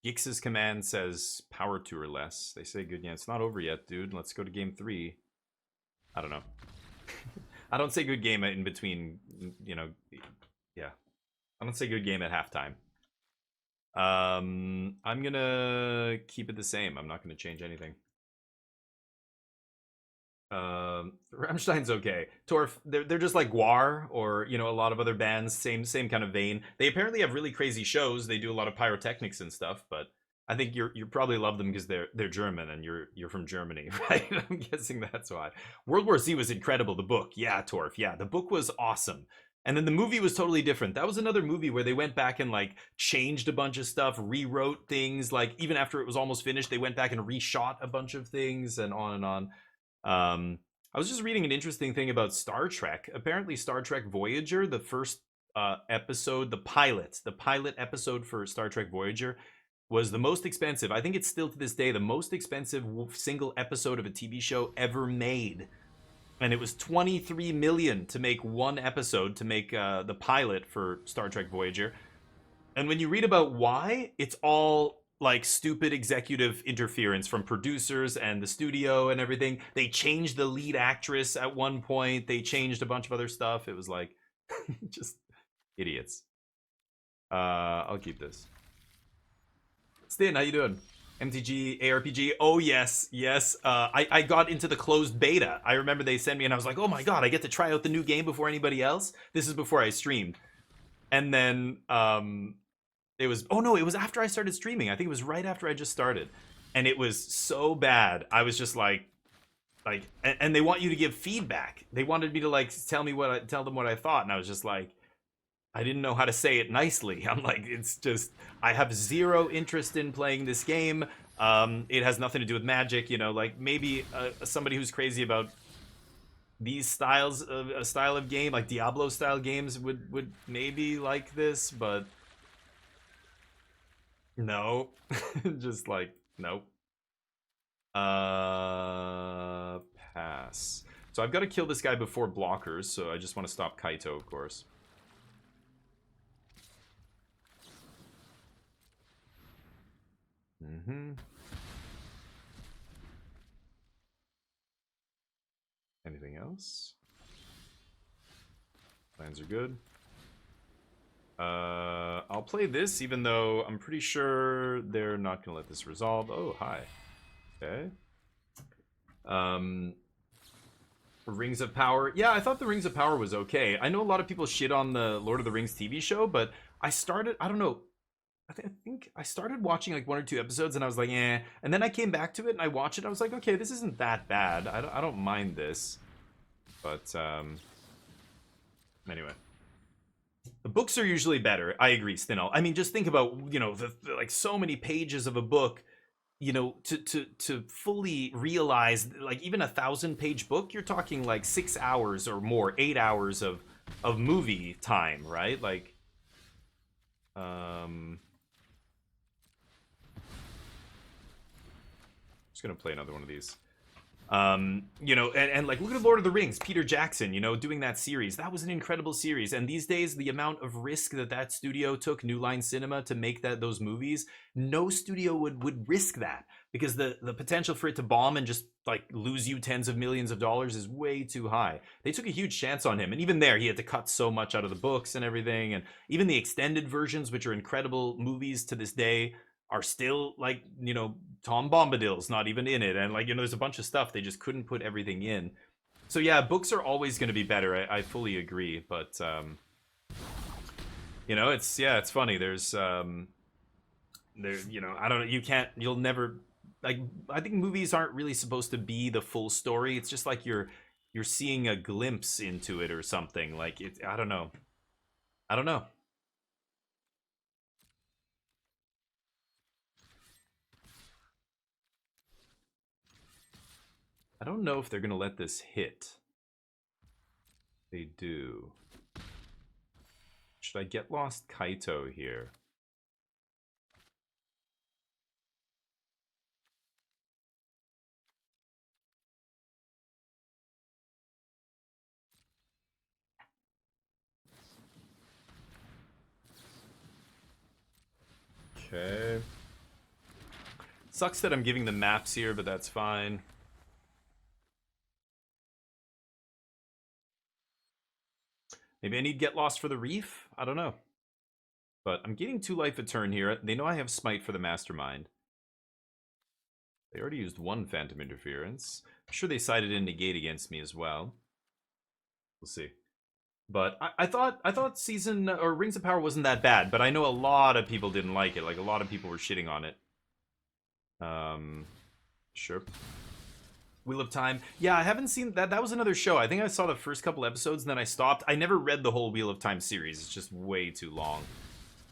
Gix's command says power 2 or less. They say good. Yeah, it's not over yet, dude. Let's go to game 3. I don't know. I don't say good game in between, you know. Yeah. I don't say good game at halftime. I'm gonna keep it the same. I'm not gonna change anything. Rammstein's okay. Torf, they're just like Guar or, you know, a lot of other bands, same kind of vein. They apparently have really crazy shows. They do a lot of pyrotechnics and stuff, but I think you probably love them because they're German and you're from Germany, right? I'm guessing that's why. World War Z was incredible. The book, yeah, Torf, yeah, the book was awesome. And then the movie was totally different. That was another movie where they went back and like changed a bunch of stuff, rewrote things. Like even after it was almost finished, they went back and reshot a bunch of things and on and on. I was just reading an interesting thing about Star Trek. Apparently, Star Trek Voyager, the first episode, the pilot episode for Star Trek Voyager, was the most expensive. I think it's still to this day the most expensive single episode of a TV show ever made. And it was 23 million to make one episode, to make the pilot for Star Trek Voyager. And when you read about why, it's all like stupid executive interference from producers and the studio and everything. They changed the lead actress at one point. They changed a bunch of other stuff. It was like just idiots. I'll keep this. Stin, how you doing? MTG, ARPG. Oh yes, yes. I got into the closed beta. I remember they sent me and I was like, oh my god, I get to try out the new game before anybody else. This is before I streamed. And then it was, oh no, it was after I started streaming. I think it was right after I just started. And it was so bad. I was just like, and they want you to give feedback. They wanted me to like tell them what I thought. And I was just like, I didn't know how to say it nicely. I'm like, it's just, I have zero interest in playing this game. It has nothing to do with magic, you know, like maybe somebody who's crazy about these styles of a style of game, like Diablo style games would maybe like this, but no. Just like, nope. Pass. So I've got to kill this guy before blockers, so I just want to stop Kaito, of course. Anything else? Lands are good. I'll play this, even though I'm pretty sure they're not gonna let this resolve. Oh, hi. Okay. Rings of Power. Yeah, I thought the Rings of Power was okay. I know a lot of people shit on the Lord of the Rings TV show, but I don't know. I think I started watching like 1 or 2 episodes and I was like, eh. And then I came back to it and I watched it. I was like, okay, this isn't that bad. I don't mind this. But, anyway. The books are usually better. I agree, Stinel. I mean, just think about, you know, the like so many pages of a book, you know, to fully realize, like, even a 1,000-page book, you're talking like 6 hours or more, 8 hours of movie time, right? Like, just gonna play another one of these. You know, and like, look at Lord of the Rings, Peter Jackson, you know, doing that series. That was an incredible series. And these days, the amount of risk that studio took, New Line Cinema, to make those movies, no studio would risk that, because the potential for it to bomb and just like lose you tens of millions of dollars is way too high. They took a huge chance on him, and even there, he had to cut so much out of the books and everything. And even the extended versions, which are incredible movies to this day, are still like, you know, Tom Bombadil's not even in it, and like, you know, there's a bunch of stuff they just couldn't put everything in. So yeah, books are always going to be better. I fully agree, but you know, it's funny. There's you know, I don't know, you'll never, like, I think movies aren't really supposed to be the full story. It's just like you're seeing a glimpse into it or something. Like, I don't know. I don't know. I don't know if they're gonna let this hit. They do. Should I get lost Kaito here? Okay. Sucks that I'm giving them maps here, but that's fine. Maybe I need Get Lost for the Reef? I don't know. But I'm getting 2 life a turn here. They know I have Smite for the Mastermind. They already used 1 Phantom Interference. I'm sure they sided in Negate against me as well. We'll see. But I thought Season or Rings of Power wasn't that bad, but I know a lot of people didn't like it. Like, a lot of people were shitting on it. Sure. Wheel of Time. Yeah, I haven't seen that. That was another show. I think I saw the first couple episodes and then I stopped. I never read the whole Wheel of Time series. It's just way too long.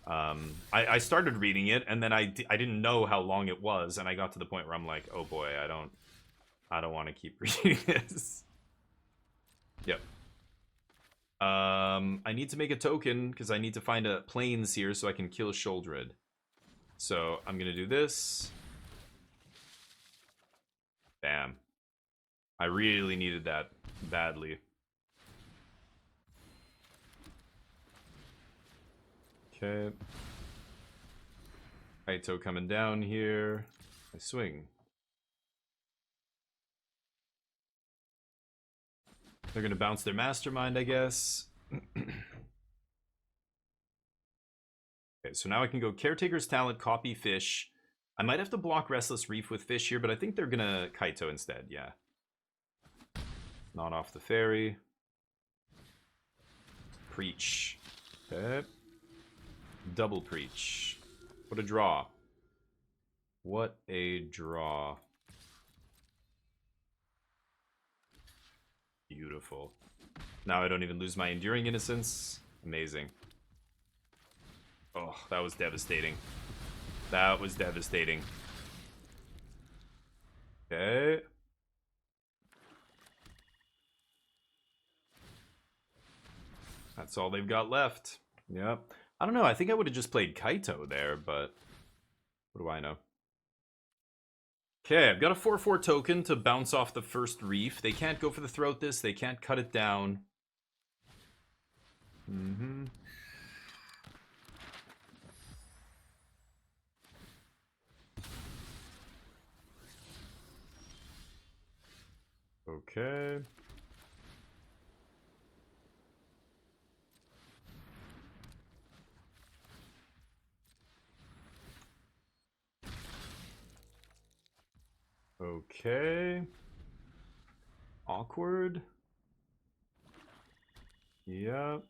I started reading it and then I didn't know how long it was, and I got to the point where I'm like, oh boy, I don't want to keep reading this. Yep. I need to make a token because I need to find a plains here so I can kill Sholdred. So I'm gonna do this. Bam. I really needed that badly. Okay. Kaito coming down here. I swing. They're gonna bounce their Mastermind, I guess. Okay, so now I can go Caretaker's Talent, copy Fish. I might have to block Restless Reef with Fish here, but I think they're gonna Kaito instead, yeah. Not off the ferry. Preach. Okay. Double Preach. What a draw. What a draw. Beautiful. Now I don't even lose my Enduring Innocence. Amazing. Oh, that was devastating. That was devastating. Okay. That's all they've got left. Yep. I don't know. I think I would have just played Kaito there, but what do I know? Okay, I've got a 4/4 token to bounce off the first reef. They can't go for the throat this. They can't cut it down. Okay. Okay. Awkward. Yep.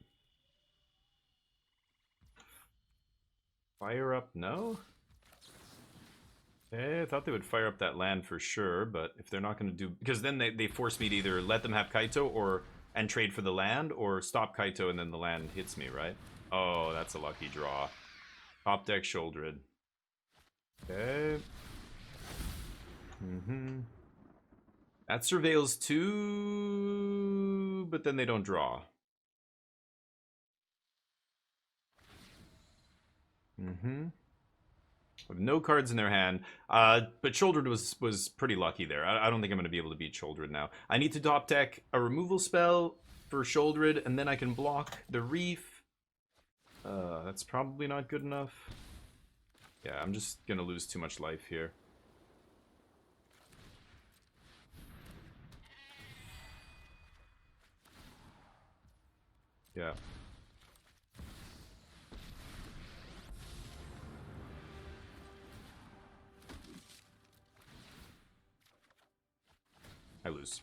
Fire up, no? Okay, I thought they would fire up that land for sure, but if they're not going to do... Because then they force me to either let them have Kaito and trade for the land, or stop Kaito and then the land hits me, right? Oh, that's a lucky draw. Top deck Shouldered. Okay. That surveils too, but then they don't draw. With no cards in their hand, but Shouldered was pretty lucky there. I don't think I'm going to be able to beat Shouldered now. I need to top deck a removal spell for Shouldered, and then I can block the Reef. That's probably not good enough. Yeah, I'm just going to lose too much life here. Yeah. I lose.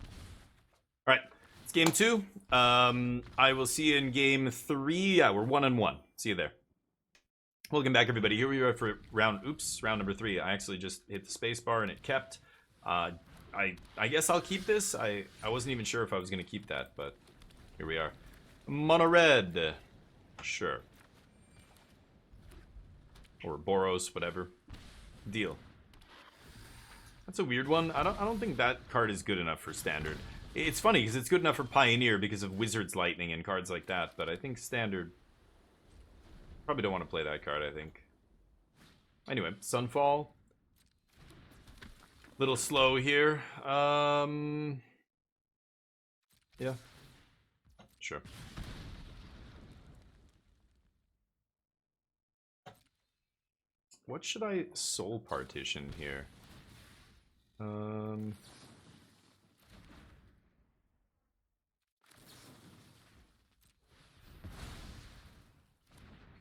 All right, it's game 2. I will see you in game 3. Yeah, we're 1-1. See you there. Welcome back, everybody. Here we are for round number 3. I actually just hit the space bar and it kept. I guess I'll keep this. I wasn't even sure if I was going to keep that, but here we are. Mono red. Sure. Or Boros, whatever. Deal. That's a weird one. I don't think that card is good enough for Standard. It's funny because it's good enough for Pioneer because of Wizard's Lightning and cards like that, but I think Standard... Probably don't want to play that card, I think. Anyway, Sunfall. Little slow here. Yeah. Sure. What should I Soul Partition here? I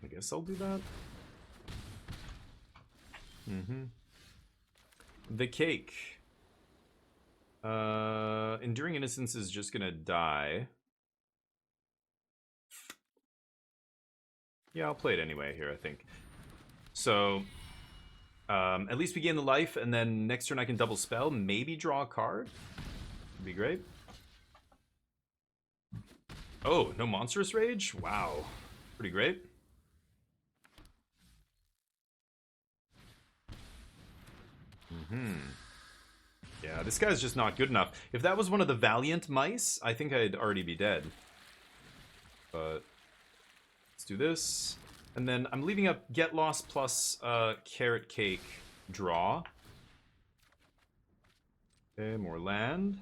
guess I'll do that. The Cake. Enduring Innocence is just gonna die. Yeah, I'll play it anyway here, I think. So, at least we gain the life, and then next turn I can double spell, maybe draw a card. Would be great. Oh, no Monstrous Rage? Wow. Pretty great. Yeah, this guy's just not good enough. If that was one of the Valiant mice, I think I'd already be dead. But let's do this. And then I'm leaving up Get Lost plus Carrot Cake draw. Okay, more land.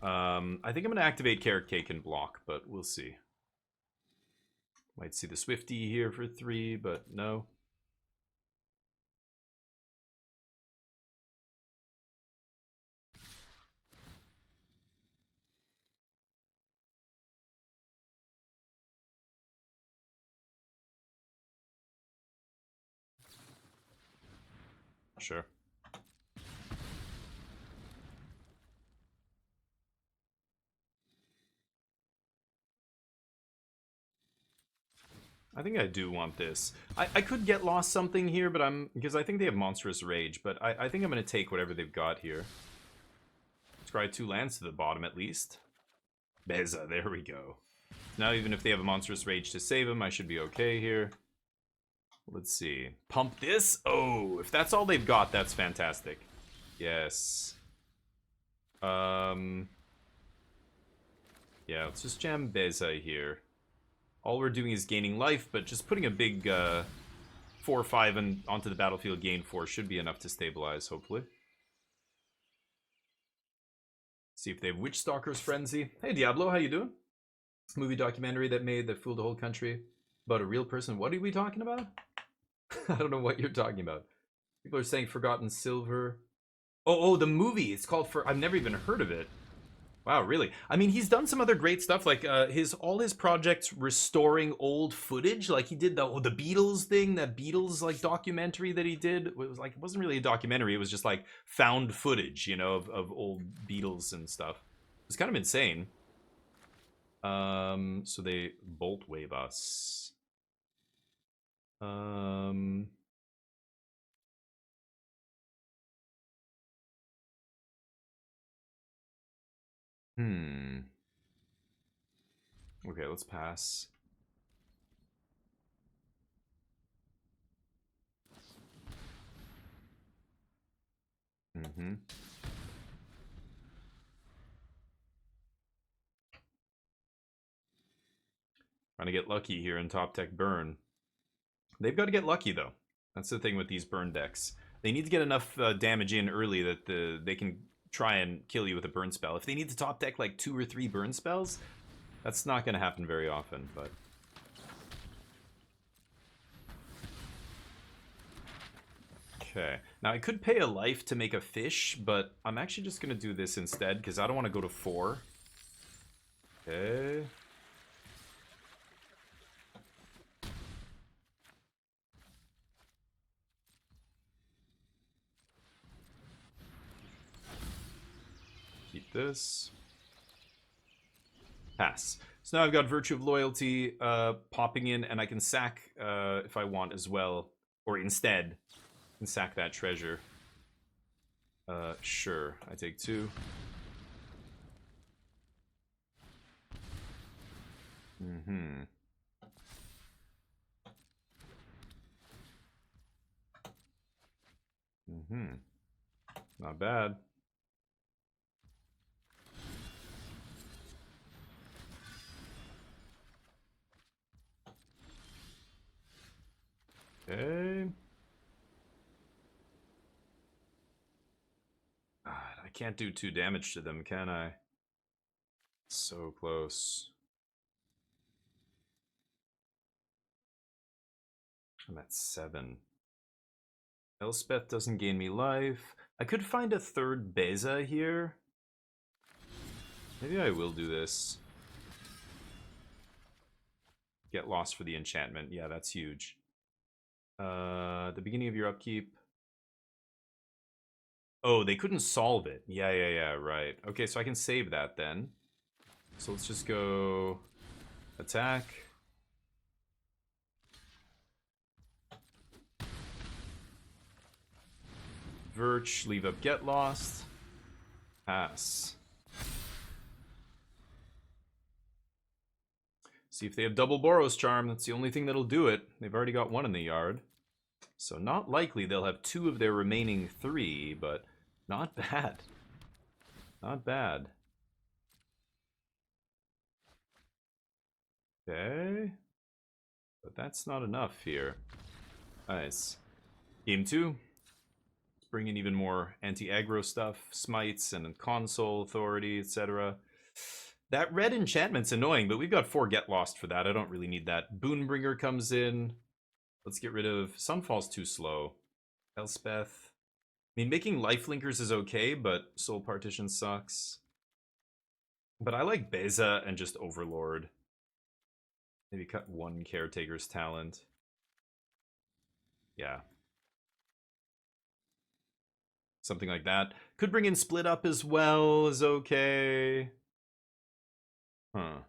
I think I'm going to activate Carrot Cake and block, but we'll see. Might see the Swifty here for 3, but no. Sure. I think I do want this. I could get lost something here, but because I think they have Monstrous Rage, but I think I'm going to take whatever they've got here. Scry 2 lands to the bottom at least. Beza, there we go. Now even if they have a Monstrous Rage to save them, I should be okay here. Let's see. Pump this? Oh, if that's all they've got, that's fantastic. Yes. Yeah, let's just jam Beza here. All we're doing is gaining life, but just putting a big 4/5 onto the battlefield, gain 4 should be enough to stabilize, hopefully. See if they have Witchstalker's Frenzy. Hey Diablo, how you doing? Movie documentary that fooled the whole country about a real person. What are we talking about? I don't know what you're talking about. People are saying Forgotten Silver. Oh, the movie. It's called I've never even heard of it. Wow, really? I mean, he's done some other great stuff, like all his projects restoring old footage. Like he did the Beatles thing, that Beatles like documentary that he did. It was like it wasn't really a documentary. It was just like found footage, you know, of old Beatles and stuff. It's kind of insane. So they bolt wave us. Okay, let's pass. Trying to get lucky here in top tech burn. They've got to get lucky though. That's the thing with these burn decks. They need to get enough damage in early that they can try and kill you with a burn spell. If they need to top deck like 2 or 3 burn spells, that's not going to happen very often. But okay, now I could pay a life to make a fish, but I'm actually just going to do this instead because I don't want to go to 4. Okay. Keep this. Pass. So now I've got Virtue of Loyalty popping in, and I can sack if I want as well, or instead, I can sack that treasure. Sure, I take 2. Not bad. Okay. God, I can't do 2 damage to them, can I? So close. I'm at 7. Elspeth doesn't gain me life. I could find a 3rd Beza here. Maybe I will do this. Get lost for the enchantment. Yeah, that's huge. The beginning of your upkeep. Oh, they couldn't solve it. Yeah, right. Okay, so I can save that then. So let's just go attack. Virch, leave up Get Lost. Pass. See if they have double Boros Charm. That's the only thing that'll do it. They've already got 1 in the yard. So not likely they'll have 2 of their remaining 3, but not bad. Not bad. Okay. But that's not enough here. Nice. Game 2. Bring in even more anti-aggro stuff, smites and console authority, etc. That red enchantment's annoying, but we've got 4 Get Lost for that. I don't really need that. Boon-Bringer comes in. Let's get rid of... Sunfall's too slow. Elspeth. I mean, making lifelinkers is okay, but Soul Partition sucks. But I like Beza and just Overlord. Maybe cut 1 Caretaker's talent. Yeah. Something like that. Could bring in Split Up as well, is okay. Huh.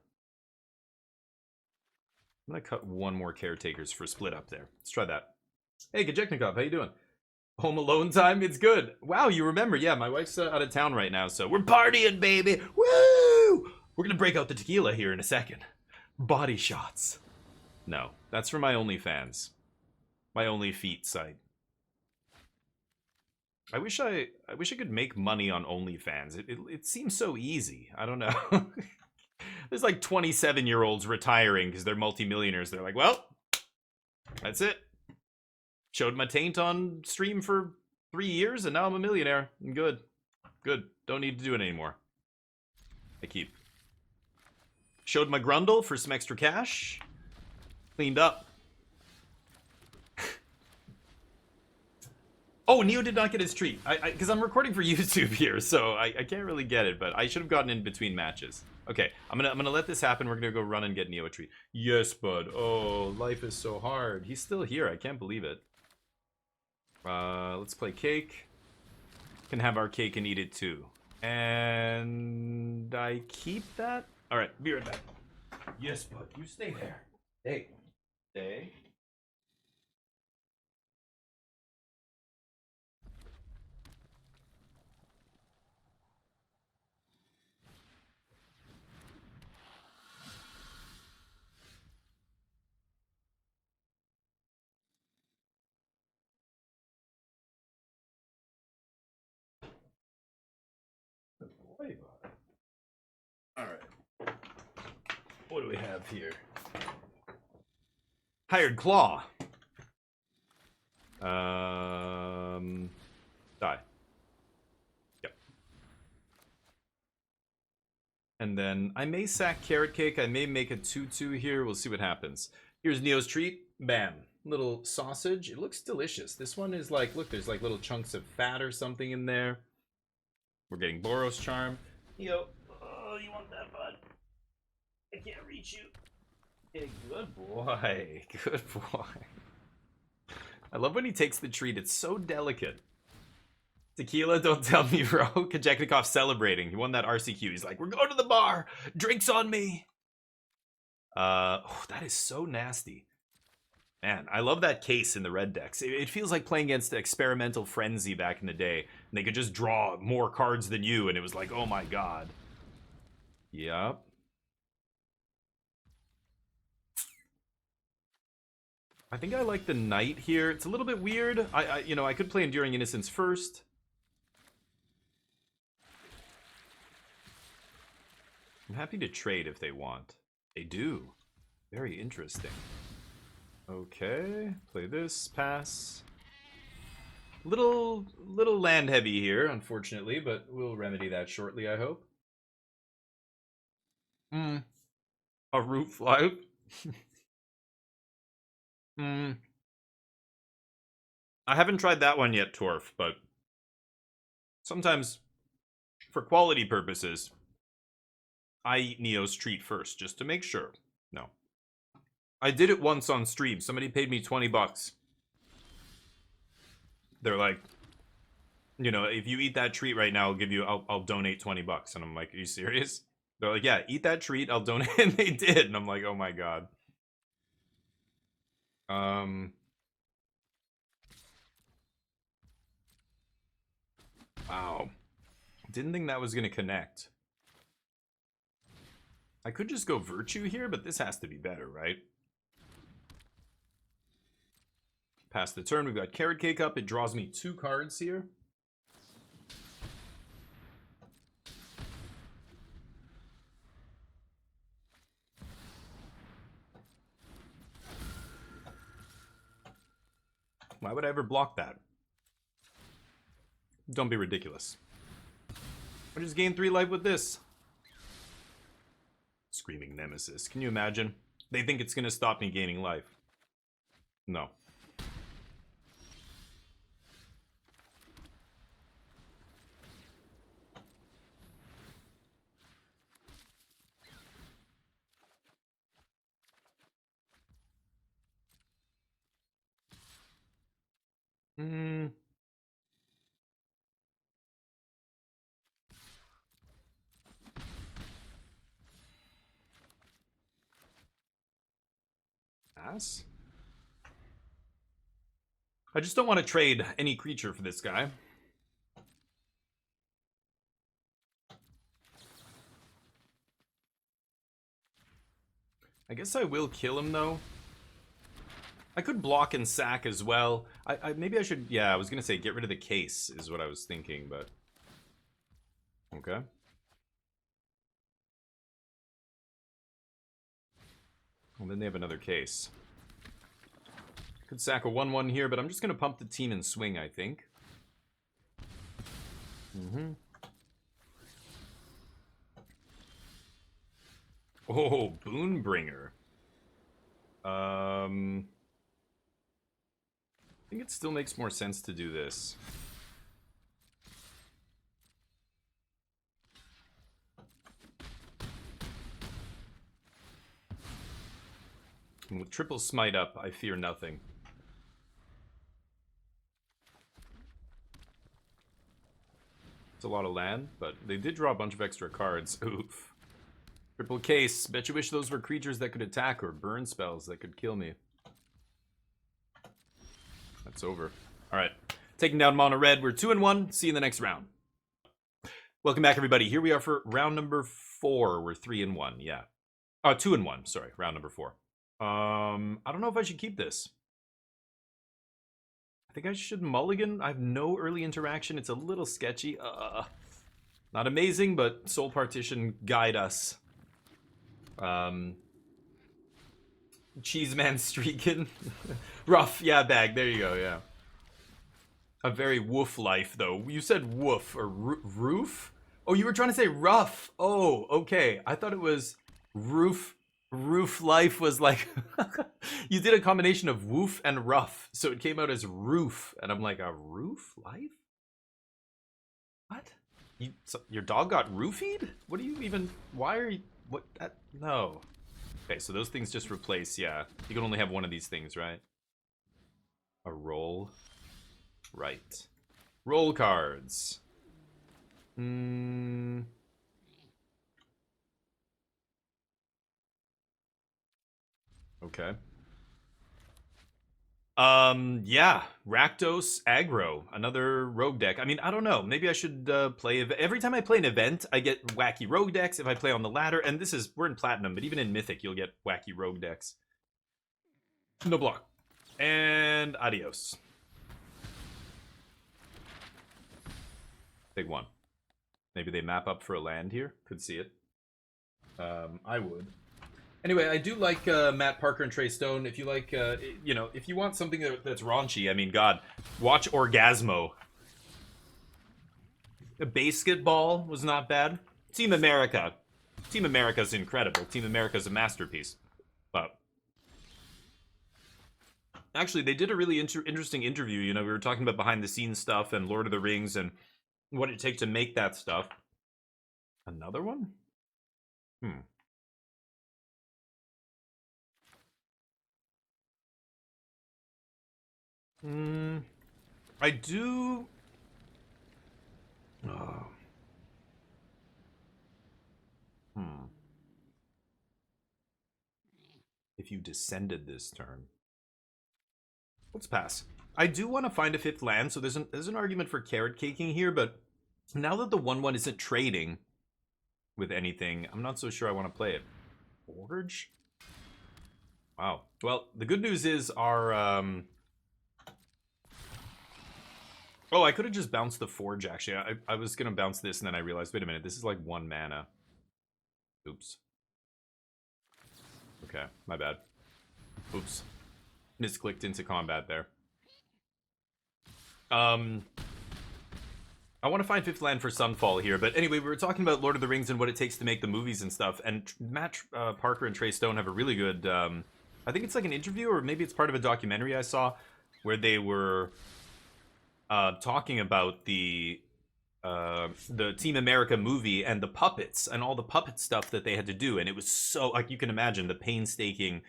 I'm gonna cut 1 more Caretakers for Split Up there. Let's try that. Hey, Gajeknikov, how you doing? Home alone time? It's good. Wow, you remember. Yeah, my wife's out of town right now, so we're partying, baby. Woo! We're gonna break out the tequila here in a second. Body shots. No, that's for my OnlyFans. My Only Feet site. I wish I could make money on OnlyFans. It seems so easy. I don't know. There's like 27-year-olds retiring because they're multimillionaires. They're like, well, that's it. Showed my taint on stream for 3 years and now I'm a millionaire. I'm good. Good. Don't need to do it anymore. I keep. Showed my grundle for some extra cash. Cleaned up. Oh, Neo did not get his treat. Because I'm recording for YouTube here, so I can't really get it. But I should have gotten in between matches. Okay, I'm gonna let this happen. We're gonna go run and get Neo a treat. Yes, bud. Oh, life is so hard. He's still here. I can't believe it. Let's play cake. Can have our cake and eat it too. And I keep that. All right, be right back. Yes, bud. You stay there. Hey, stay. All right. What do we have here? Hired Claw. Die. Yep. And then I may sack Carrot Cake. I may make a 2/2 here. We'll see what happens. Here's Neo's treat. Bam. Little sausage. It looks delicious. This one is like, look, there's like little chunks of fat or something in there. We're getting Boros Charm. Neo, oh, you want that, bud? I can't reach you. Hey, good boy. Good boy. I love when he takes the treat. It's so delicate. Tequila, don't tell me, bro. Kajeknikov celebrating. He won that RCQ. He's like, we're going to the bar. Drinks on me. Oh, that is so nasty. Man, I love that case in the red decks. It feels like playing against Experimental Frenzy back in the day. And they could just draw more cards than you, and it was like, oh my god. Yep. I think I like the Knight here. It's a little bit weird. I could play Enduring Innocence first. I'm happy to trade if they want. They do. Very interesting. Okay, play this, pass. Little land heavy here, unfortunately, but we'll remedy that shortly, I hope. A root flout. I haven't tried that one yet, Torf, but sometimes, for quality purposes, I eat Neo's treat first, just to make sure. No. I did it once on stream. Somebody paid me 20 bucks. They're like, you know, if you eat that treat right now, I'll donate 20 bucks. And I'm like, are you serious? They're like, yeah, eat that treat, I'll donate. And they did. And I'm like, oh my god. Wow. Didn't think that was going to connect. I could just go Virtue here, but this has to be better, right? Pass the turn. We've got Carrot Cake up. It draws me 2 cards here. Why would I ever block that? Don't be ridiculous. I just gained 3 life with this. Screaming Nemesis. Can you imagine? They think it's going to stop me gaining life. No. Pass? I just don't want to trade any creature for this guy. I guess I will kill him, though. I could block and sack as well. Maybe I should... Yeah, I was going to say get rid of the case is what I was thinking, but... Okay. Well, then they have another case. Could sack a 1/1 here, but I'm just going to pump the team and swing, I think. Oh, Boon-Bringer. I think it still makes more sense to do this. And with triple smite up, I fear nothing. It's a lot of land, but they did draw a bunch of extra cards. Oof. Triple case. Bet you wish those were creatures that could attack or burn spells that could kill me. That's over. Alright. Taking down mono red. We're 2-1. See you in the next round. Welcome back, everybody. Here we are for round number 4. We're 3-1. Yeah. Oh, 2-1. Sorry. Round number 4. I don't know if I should keep this. I think I should mulligan. I have no early interaction. It's a little sketchy. Not amazing, but Soul Partition guide us. Cheeseman streaking. Rough. Yeah, bag. There you go. Yeah. A very woof life, though. You said woof or roof? Oh, you were trying to say rough. Oh, okay. I thought it was roof. Roof life was like you did a combination of woof and rough, so it came out as roof, and I'm like, a roof life? What? Your dog got roofied? What do you even? Why are you? What? That, no. Okay, so those things just replace. Yeah, you can only have one of these things, right? A roll. Right. Roll cards. Okay. Yeah, Rakdos aggro, another rogue deck. I mean, I don't know. Maybe I should play. Every time I play an event, I get wacky rogue decks. If I play on the ladder, and we're in platinum, but even in mythic, you'll get wacky rogue decks. No block, and adios. Big one. Maybe they map up for a land here. Could see it. I would. Anyway, I do like Matt Parker and Trey Stone. If you like, you know, if you want something that's raunchy, I mean, God, watch Orgasmo. The Basketball was not bad. Team America. Team America's incredible. Team America's a masterpiece. But actually, they did a really interesting interview. You know, we were talking about behind-the-scenes stuff and Lord of the Rings and what it takes to make that stuff. Another one? I do. Oh. If you descended this turn, let's pass. I do want to find a 5th land, so there's an argument for carrot caking here, but now that the 1/1 isn't trading with anything, I'm not so sure I want to play it. Forge? Wow. Well, the good news is our oh, I could have just bounced the Forge, actually. I was going to bounce this, and then I realized, wait a minute, this is like 1 mana. Oops. Okay, my bad. Oops. Misclicked into combat there. I want to find 5th land for Sunfall here, but anyway, we were talking about Lord of the Rings and what it takes to make the movies and stuff, and Matt Parker and Trey Stone have a really good, I think it's like an interview, or maybe it's part of a documentary I saw, where they were talking about the Team America movie and the puppets and all the puppet stuff that they had to do, and it was so, like, you can imagine the painstaking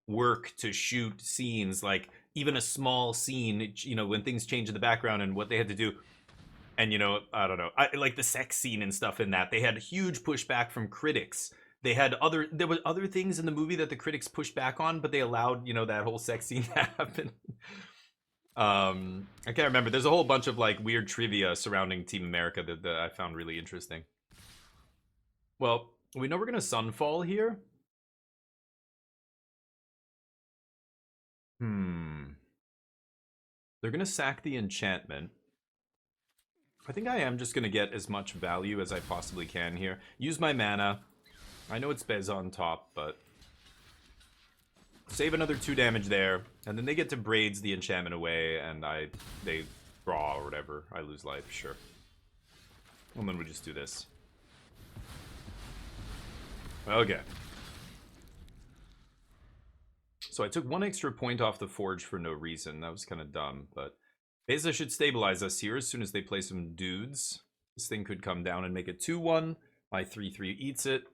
work to shoot scenes, like even a small scene, you know, when things change in the background and what they had to do. And, you know, I don't know, like the sex scene and stuff in that, they had huge pushback from critics. There were other things in the movie that the critics pushed back on, but they allowed, you know, that whole sex scene to happen. I can't remember. There's a whole bunch of like weird trivia surrounding Team America that I found really interesting. Well, we know we're gonna Sunfall here. They're gonna sack the enchantment. I think I am just gonna get as much value as I possibly can here. Use my mana. I know it's Beza on top, but save another 2 damage there, and then they get to braids the enchantment away, and they draw or whatever. I lose life, sure. And then we just do this. Okay. So I took 1 extra point off the Forge for no reason. That was kind of dumb, but Beza should stabilize us here as soon as they play some dudes. This thing could come down and make it 2-1. My 3-3 eats it.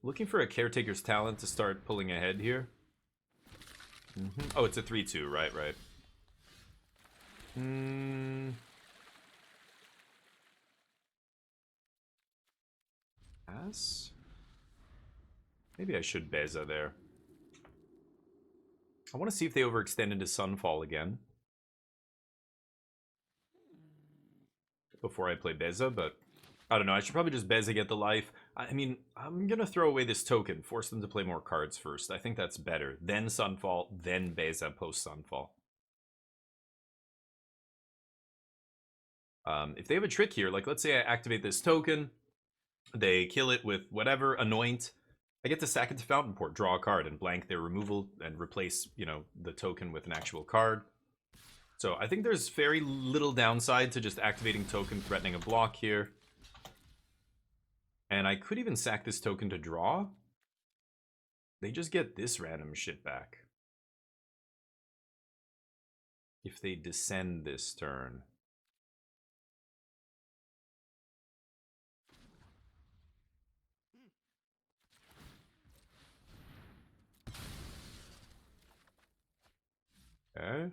Looking for a Caretaker's Talent to start pulling ahead here. Oh, it's a 3-2. Right. Pass? Maybe I should Beza there. I want to see if they overextend into Sunfall again before I play Beza, but I don't know. I should probably just Beza, get the life. I mean, I'm going to throw away this token, force them to play more cards first. I think that's better. Then Sunfall, then Beza post-Sunfall. If they have a trick here, like let's say I activate this token, they kill it with whatever, anoint, I get to sack it to Fountainport, draw a card, and blank their removal, and replace, you know, the token with an actual card. So I think there's very little downside to just activating token, threatening a block here. And I could even sack this token to draw. They just get this random shit back. If they descend this turn. Okay.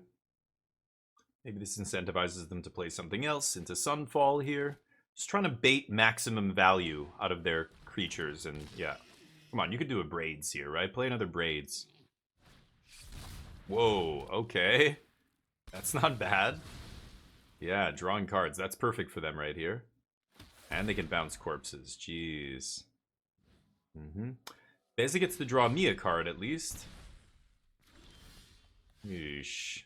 Maybe this incentivizes them to play something else into Sunfall here. Just trying to bait maximum value out of their creatures, and yeah. Come on, you could do a Braids here, right? Play another Braids. Whoa, okay. That's not bad. Yeah, drawing cards. That's perfect for them right here. And they can bounce corpses. Jeez. Beza gets to draw me a card, at least. Yeesh.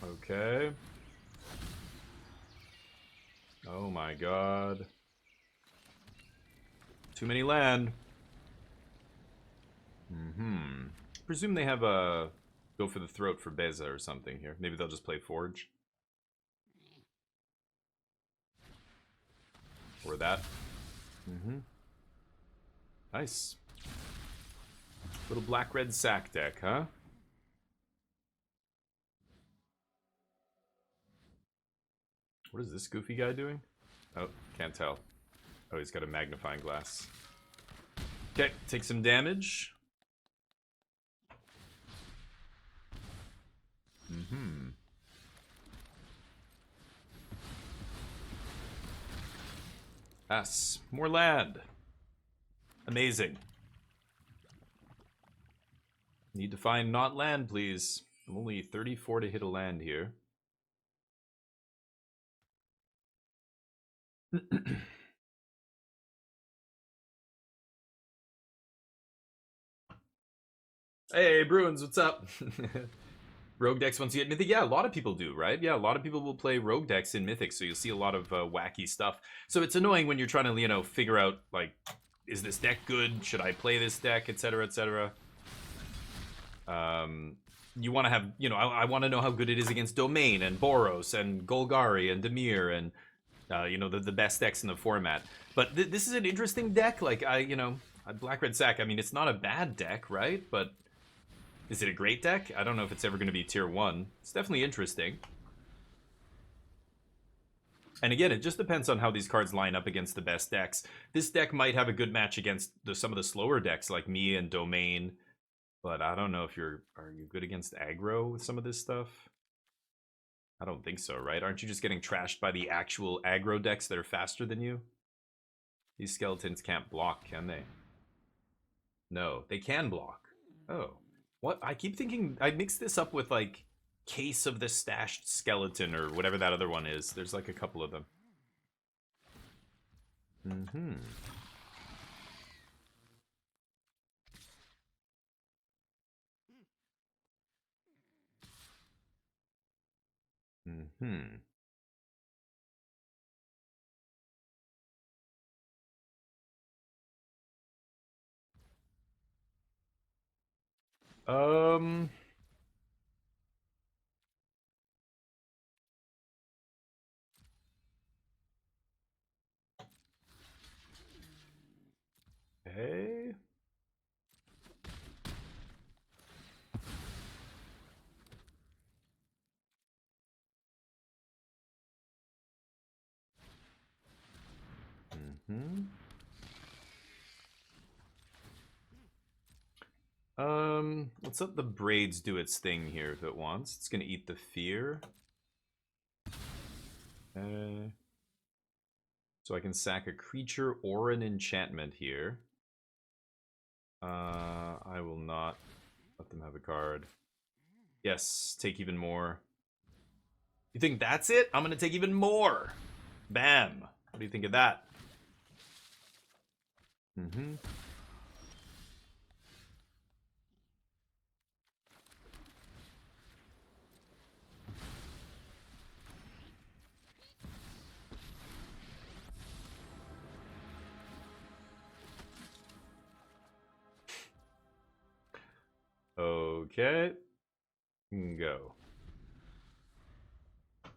Okay. Oh my god. Too many land. Presume they have a go for the throat for Beza or something here. Maybe they'll just play Forge. Or that. Nice. Little black-red sack deck, huh? What is this goofy guy doing? Oh, can't tell. Oh, he's got a magnifying glass. Okay, take some damage. Pass. More land. Amazing. Need to find not land, please. I'm only 34 to hit a land here. Hey, Bruins, what's up? Rogue decks once you get Mythic? Yeah, a lot of people do, right? Yeah, a lot of people will play Rogue decks in Mythic, so you'll see a lot of wacky stuff. So it's annoying when you're trying to, you know, figure out, like, is this deck good? Should I play this deck? Etc., etc. You want to have, you know, I want to know how good it is against Domain and Boros and Golgari and Dimir and, you know, the best decks in the format. But this is an interesting deck. Like, you know, Black-Red Sack, I mean, it's not a bad deck, right? But is it a great deck? I don't know if it's ever going to be tier 1. It's definitely interesting. And again, it just depends on how these cards line up against the best decks. This deck might have a good match against some of the slower decks like me and Domain. But I don't know if are you good against aggro with some of this stuff? I don't think so, right? Aren't you just getting trashed by the actual aggro decks that are faster than you? These skeletons can't block, can they? No, they can block. Oh. What? I keep thinking I mixed this up with like Case of the Stashed Skeleton or whatever that other one is. There's like a couple of them. Okay. Let's let the braids do its thing here if it wants. It's gonna eat the fear. So I can sack a creature or an enchantment here. I will not let them have a card. Yes, take even more. You think that's it? I'm gonna take even more. Bam. What do you think of that? Okay. Go.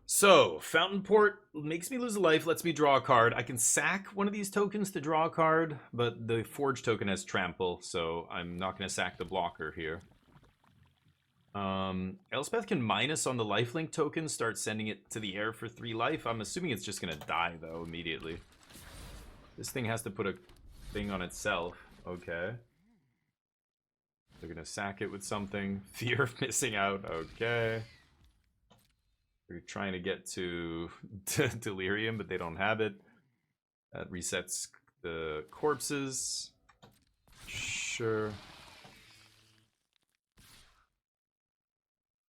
So, Fountainport makes me lose a life, lets me draw a card. I can sack one of these tokens to draw a card, but the Forge token has Trample, so I'm not going to sack the blocker here. Elspeth can minus on the lifelink token, start sending it to the air for 3 life. I'm assuming it's just going to die, though, immediately. This thing has to put a thing on itself. Okay. They're going to sack it with something. Fear of missing out. Okay. They're trying to get to Delirium, but they don't have it. That resets the corpses. Sure.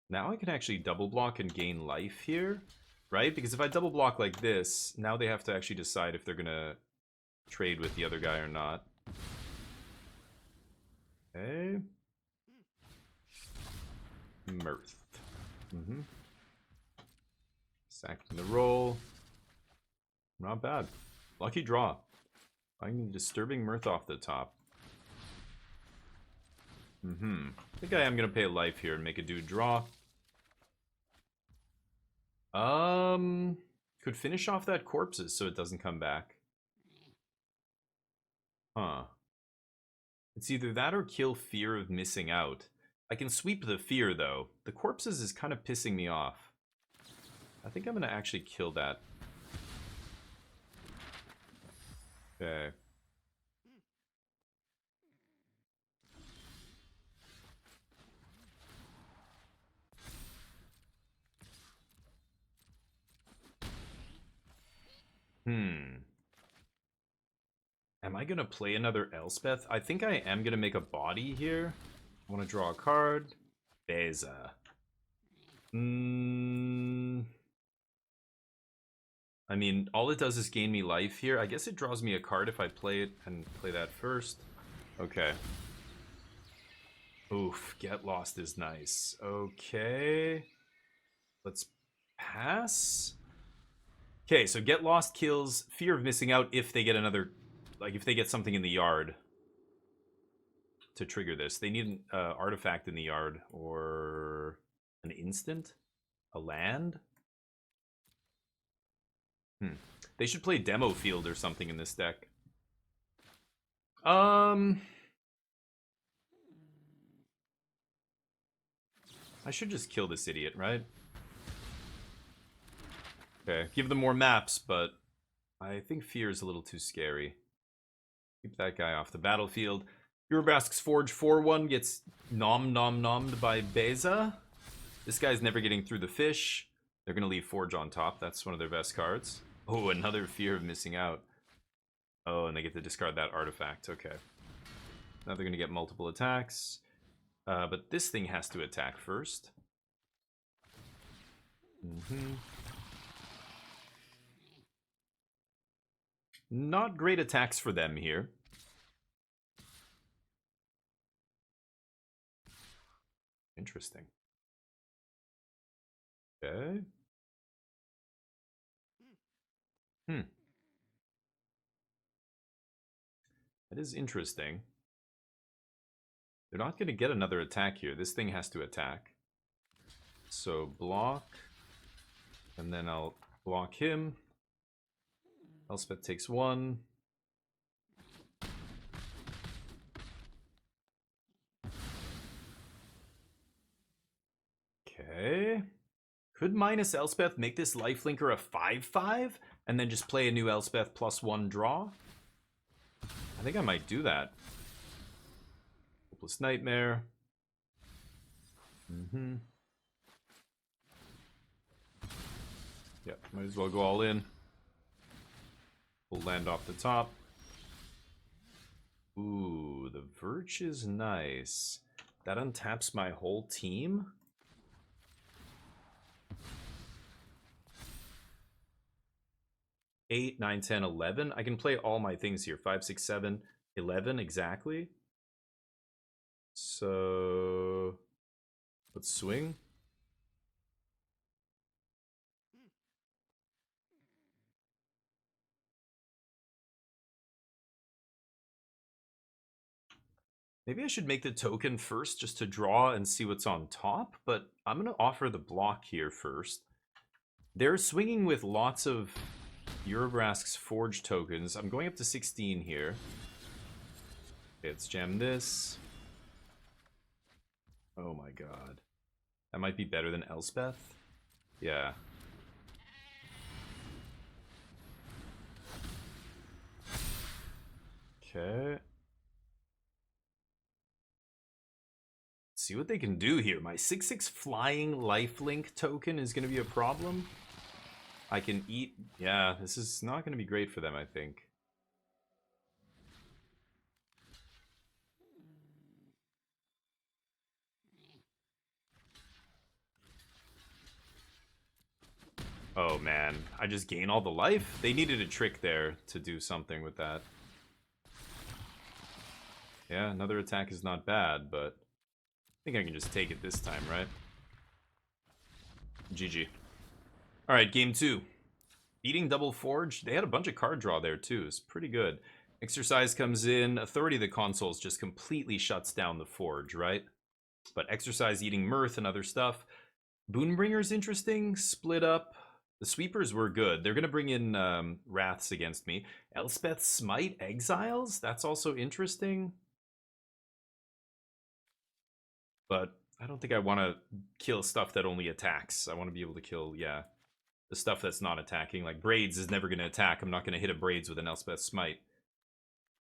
Now I can actually double block and gain life here, right? Because if I double block like this, now they have to actually decide if they're going to trade with the other guy or not. Okay. Mirth. Sacking the roll. Not bad. Lucky draw. Finding Disturbing Mirth off the top. I think I am going to pay a life here and make a dude draw. Could finish off that corpses so it doesn't come back. Huh. It's either that or kill Fear of Missing Out. I can sweep the fear, though. The corpses is kind of pissing me off. I think I'm going to actually kill that. Okay. Am I going to play another Elspeth? I think I am going to make a body here. I want to draw a card. Beza. I mean, all it does is gain me life here. I guess it draws me a card if I play it and play that first. Okay. Oof, Get Lost is nice. Okay. Let's pass. Okay, so Get Lost kills Fear of Missing Out if they get another... Like, if they get something in the yard to trigger this. They need an artifact in the yard or an instant? A land? They should play Demo Field or something in this deck. I should just kill this idiot, right? Okay, give them more maps, but I think Fear is a little too scary. Keep that guy off the battlefield. Urabrask's Forge 4-1 gets nommed by Beza. This guy's never getting through the fish. They're going to leave Forge on top. That's one of their best cards. Oh, another Fear of Missing Out. Oh, and they get to discard that artifact. Okay. Now they're going to get multiple attacks. But this thing has to attack first. Not great attacks for them here. Interesting. Okay. That is interesting. They're not going to get another attack here. This thing has to attack. So block. And then I'll block him. Elspeth takes 1. Okay. Could minus Elspeth make this lifelinker a 5/5 and then just play a new Elspeth +1 draw? I think I might do that. Hopeless Nightmare. Yep, might as well go all in. We'll land off the top. Ooh, the Verge is nice. That untaps my whole team? Eight, 9, 10, 11. I can play all my things here. 5, 6, 7, 11 exactly. So let's swing. Maybe I should make the token first just to draw and see what's on top, but I'm going to offer the block here first. They're swinging with lots of Urabrask's Forge tokens. I'm going up to 16 here. Okay, let's jam this. Oh my god. That might be better than Elspeth. Yeah. Okay. See what they can do here. My 6/6 flying lifelink token is going to be a problem. I can eat... Yeah, this is not going to be great for them, I think. Oh man, I just gain all the life? They needed a trick there to do something with that. Yeah, another attack is not bad, but I think I can just take it this time, right? GG. Alright, game 2. Beating double Forge. They had a bunch of card draw there too. It's pretty good. Exorcise comes in. Authority of the Consuls just completely shuts down the Forge, right? But Exorcise eating Mirth and other stuff. Boon-Bringer's interesting. Split up. The Sweepers were good. They're going to bring in Wraths against me. Elspeth Smite Exiles? That's also interesting. But I don't think I want to kill stuff that only attacks. I want to be able to kill, yeah, the stuff that's not attacking. Like Braids is never going to attack. I'm not going to hit a Braids with an Elspeth Smite.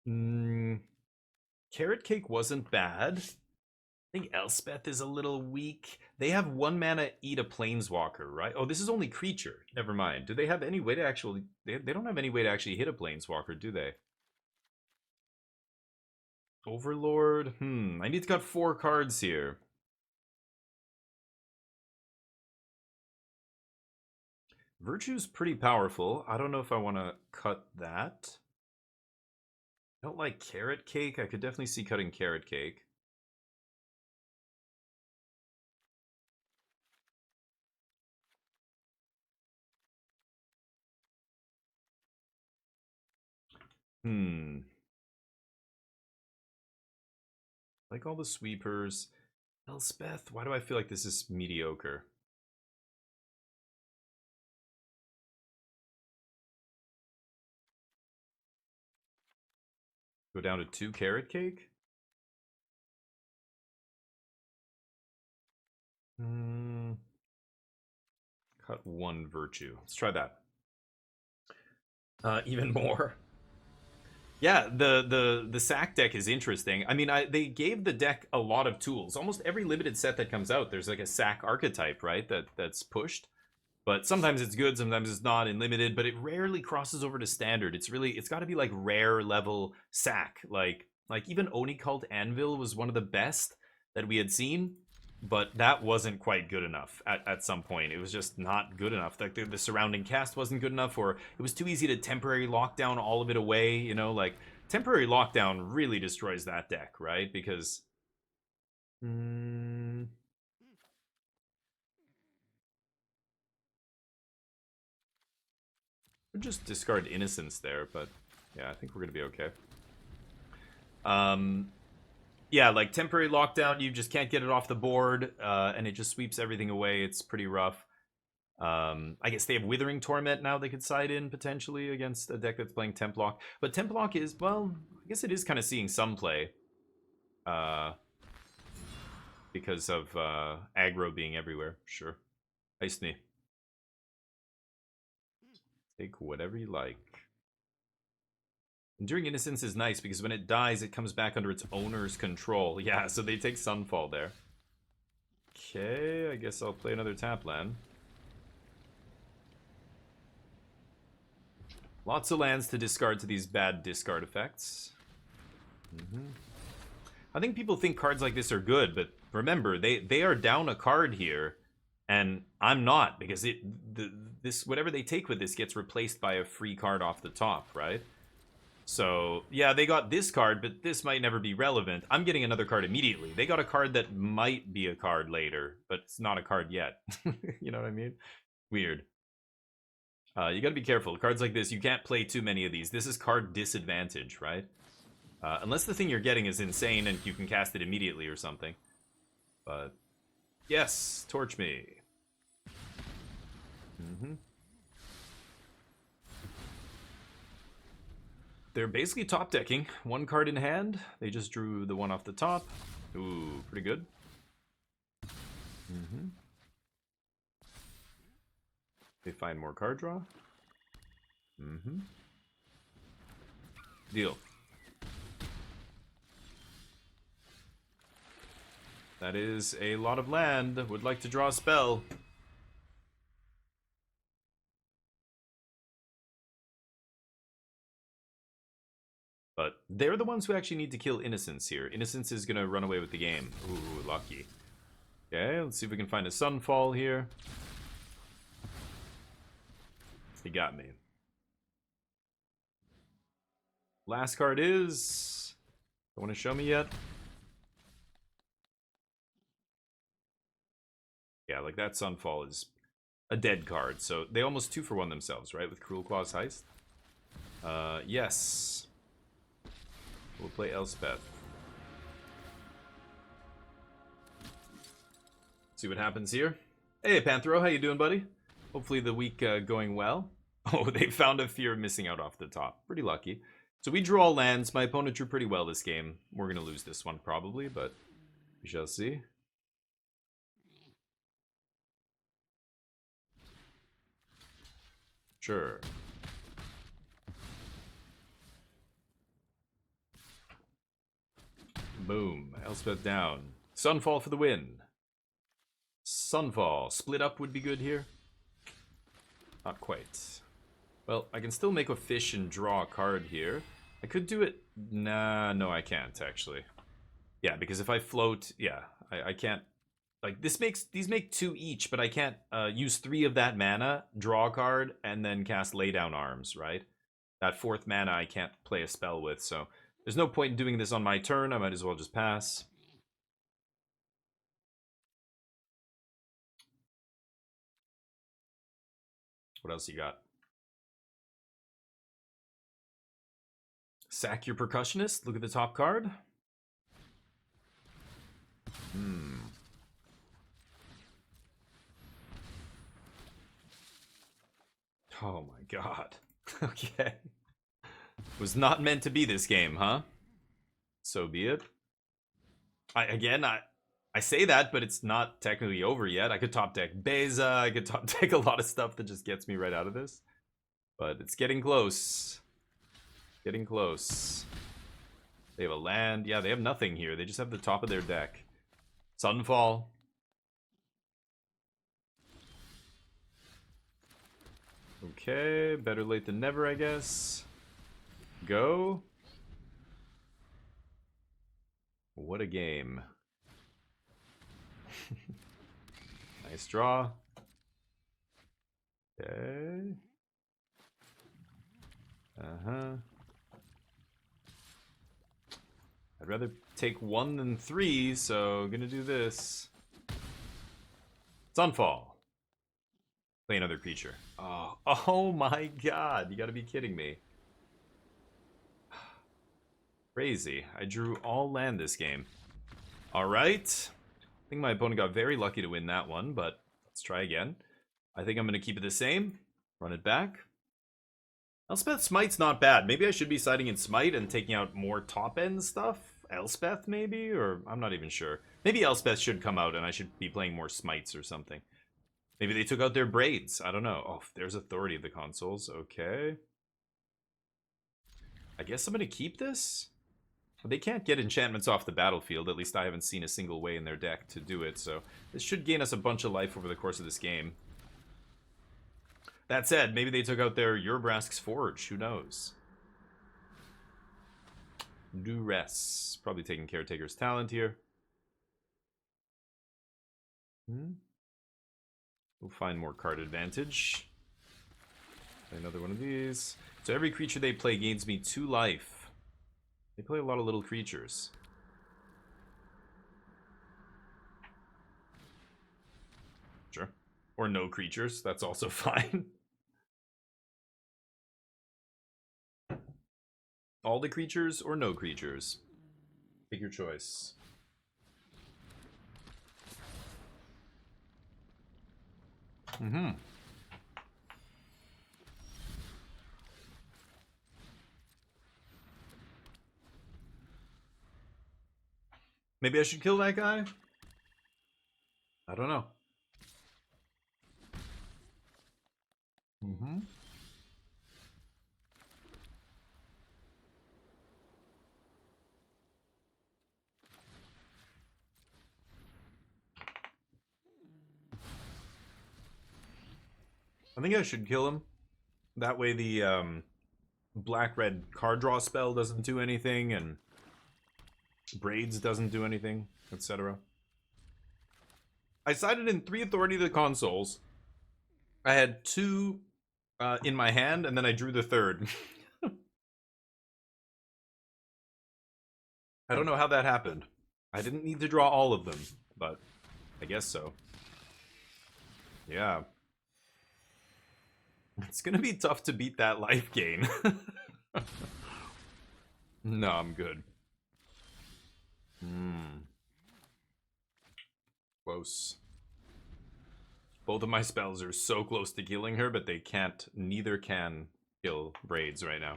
Carrot Cake wasn't bad. I think Elspeth is a little weak. They have 1 mana eat a Planeswalker, right? Oh, this is only creature. Never mind. Do they have any way to actually... They don't have any way to actually hit a Planeswalker, do they? Overlord? I need to cut 4 cards here. Virtue's pretty powerful. I don't know if I want to cut that. I don't like Carrot Cake. I could definitely see cutting Carrot Cake. Like all the sweepers. Elspeth, why do I feel like this is mediocre? Go down to 2 Carrot Cake? Cut 1 Virtue. Let's try that. Even more. Yeah, the sack deck is interesting. I mean, they gave the deck a lot of tools. Almost every limited set that comes out, there's like a sack archetype, right? That's pushed. But sometimes it's good, sometimes it's not in limited, but it rarely crosses over to standard. It's got to be like rare level sack. Like even Oni Cult Anvil was one of the best that we had seen, but that wasn't quite good enough at some point. It was just not good enough. Like the surrounding cast wasn't good enough, or it was too easy to temporary lockdown all of it away, you know, like temporary lockdown really destroys that deck, right? Because we'll just discard Innocence there, but yeah, I think we're gonna be okay. Yeah, like temporary lockdown, you just can't get it off the board, and it just sweeps everything away. It's pretty rough. I guess they have Withering Torment now they could side in potentially against a deck that's playing Templock. But Templock is, well, I guess it is kind of seeing some play. Because of aggro being everywhere. Sure. Ice me. Take whatever you like. Enduring Innocence is nice because when it dies, it comes back under its owner's control. Yeah, so they take Sunfall there. Okay, I guess I'll play another tap land. Lots of lands to discard to these bad discard effects. I think people think cards like this are good, but remember, they are down a card here, and I'm not, because this whatever they take with this gets replaced by a free card off the top, right? So, yeah, they got this card, but this might never be relevant. I'm getting another card immediately. They got a card that might be a card later, but it's not a card yet. You know what I mean? Weird. You gotta be careful. Cards like this, you can't play too many of these. This is card disadvantage, right? Unless the thing you're getting is insane and you can cast it immediately or something. But, yes, torch me. They're basically top decking. One card in hand. They just drew the one off the top. Ooh, pretty good. They find more card draw. Deal. That is a lot of land. Would like to draw a spell. But they're the ones who actually need to kill Innocence here. Innocence is going to run away with the game. Ooh, lucky. Okay, let's see if we can find a Sunfall here. He got me. Last card is... Don't want to show me yet? Yeah, like that Sunfall is a dead card. So they almost 2-for-1 themselves, right? With Cruel Claw's Heist. Yes. We'll play Elspeth. See what happens here. Hey, Panthero, how you doing, buddy? Hopefully the week going well. Oh, they found a Fear of Missing Out off the top. Pretty lucky. So we draw lands. My opponent drew pretty well this game. We're going to lose this one probably, but we shall see. Sure. Boom. Elspeth down. Sunfall for the win. Sunfall. Split up would be good here. Not quite. Well, I can still make a fish and draw a card here. I could do it... Nah, no, I can't, actually. Yeah, because if I float... Yeah, I can't... Like, these make 2 each, but I can't use 3 of that mana, draw a card, and then cast Lay Down Arms, right? That 4th mana I can't play a spell with, so... There's no point in doing this on my turn. I might as well just pass. What else you got? Sack your Percussionist. Look at the top card. Oh my god. Okay. Was not meant to be this game, huh? So be it. I say that, but it's not technically over yet. I could top deck Beza. I could top deck a lot of stuff that just gets me right out of this. But it's getting close. Getting close. They have a land. Yeah, they have nothing here. They just have the top of their deck. Sunfall. Okay, better late than never, I guess. Go. What a game. Nice draw. Okay. I'd rather take 1 than 3, so I'm gonna do this. Sunfall. Play another creature. Oh my god, you gotta be kidding me. Crazy. I drew all land this game. Alright. I think my opponent got very lucky to win that one, but let's try again. I think I'm gonna keep it the same. Run it back. Elspeth Smite's not bad. Maybe I should be siding in Smite and taking out more top-end stuff? Elspeth, maybe? Or I'm not even sure. Maybe Elspeth should come out and I should be playing more Smites or something. Maybe they took out their braids. I don't know. Oh, there's Authority of the Consuls. Okay. I guess I'm going to keep this? They can't get enchantments off the battlefield. At least I haven't seen a single way in their deck to do it. So this should gain us a bunch of life over the course of this game. That said, maybe they took out their Urabrask's Forge. Who knows? Duress. Probably taking Caretaker's talent here. We'll find more card advantage. Another one of these. So every creature they play gains me 2 life. They play a lot of little creatures. Sure. Or no creatures. That's also fine. All the creatures or no creatures? Take your choice. Maybe I should kill that guy? I don't know. I think I should kill him. That way the black-red card draw spell doesn't do anything, and Braids doesn't do anything, etc. I sided in 3 authority to the Consuls. I had 2 in my hand, and then I drew the 3rd. I don't know how that happened. I didn't need to draw all of them, but I guess so. Yeah. It's gonna be tough to beat that life gain. No, I'm good. Close. Both of my spells are so close to killing her, but they can't, neither can kill Braids right now.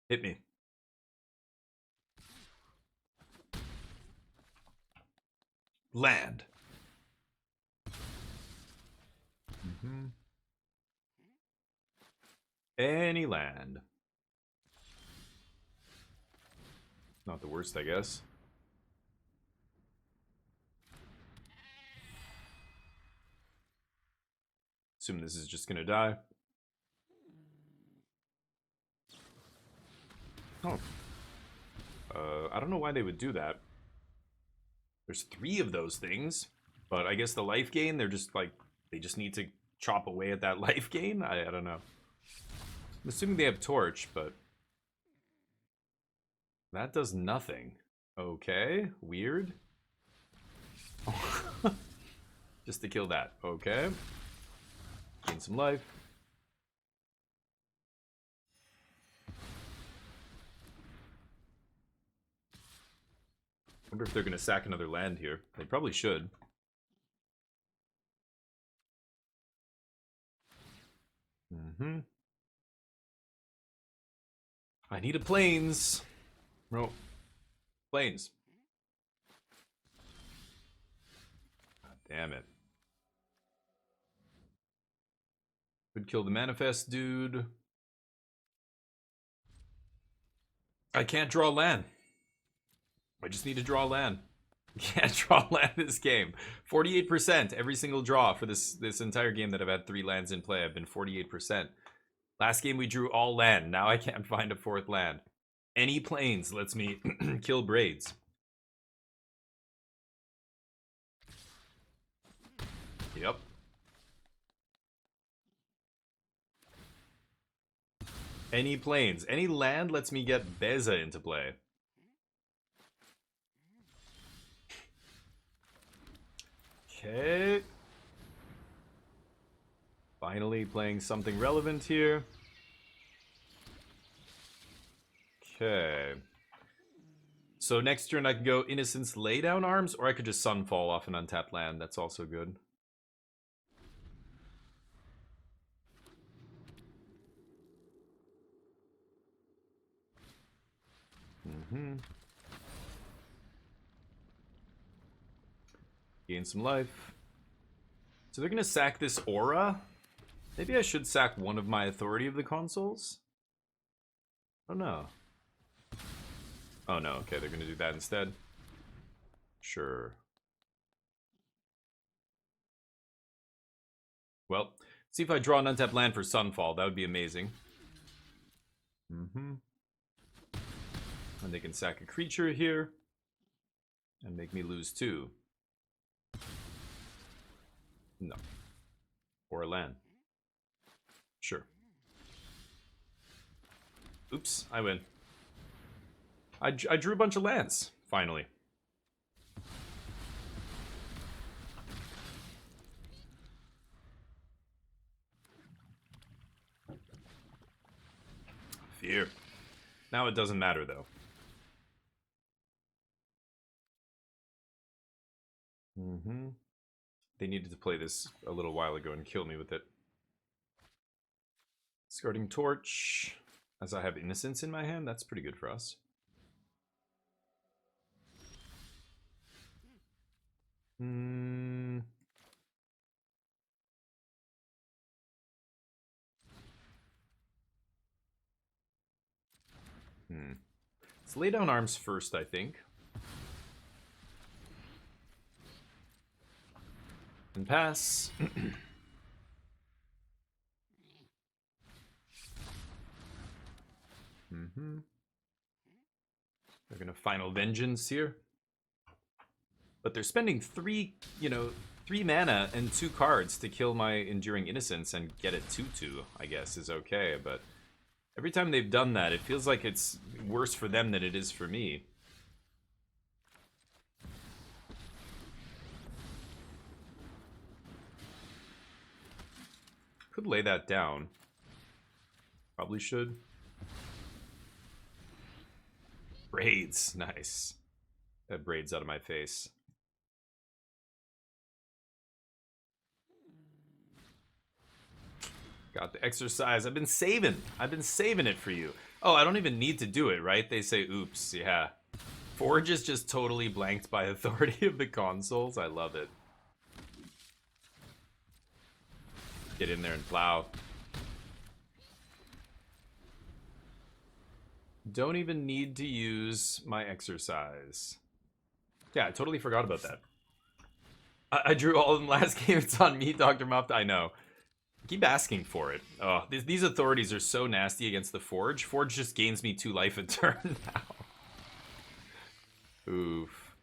Hit me. Land. Any land. Not the worst, I guess. Assume this is just gonna die. Oh. I don't know why they would do that. There's 3 of those things, but I guess the life gain, they're just like, they just need to chop away at that life gain? I don't know. I'm assuming they have Torch, but that does nothing. Okay, weird. Just to kill that. Okay. Gain some life. Wonder if they're gonna sack another land here. They probably should. I need a plains. No. Plains. God damn it. Could kill the manifest dude. I can't draw land. I just need to draw land. Can't draw land this game. 48%. Every single draw for this entire game that I've had 3 lands in play, I've been 48%. Last game we drew all land. Now I can't find a 4th land. Any plains lets me kill Braids. Yep. Any plains. Any land lets me get Beza into play. Okay. Finally playing something relevant here. Okay. So next turn I can go Innocence Lay Down Arms, or I could just Sunfall off an untapped land. That's also good. Gain some life. So they're going to sack this aura. Maybe I should sack one of my Authority of the Consuls? Oh no. Oh no, okay, they're going to do that instead. Sure. Well, see if I draw an untapped land for Sunfall. That would be amazing. And they can sack a creature here. And make me lose 2. No. Or a land. Sure. Oops, I win. I drew a bunch of lands, finally. Fear. Now it doesn't matter, though. They needed to play this a little while ago and kill me with it. Discarding Torch. As I have Innocence in my hand, that's pretty good for us. Let's lay down arms first, I think. And pass. They're gonna Final Vengeance here. But they're spending 3 mana and 2 cards to kill my Enduring Innocence and get it 2/2, I guess, is okay, but every time they've done that, it feels like it's worse for them than it is for me. Could lay that down. Probably should. Braids, nice. That braids out of my face. Got the Exorcise. I've been saving it for you. Oh, I don't even need to do it, right? They say, oops, yeah. Forge is just totally blanked by Authority of the Consuls. I love it. Get in there and plow. Don't even need to use my Exorcise. Yeah, I totally forgot about that. I drew all of them last game. It's on me, Dr. Muft. I know. Keep asking for it. Oh, these authorities are so nasty against the Forge. Forge just gains me 2 life a turn now. Oof.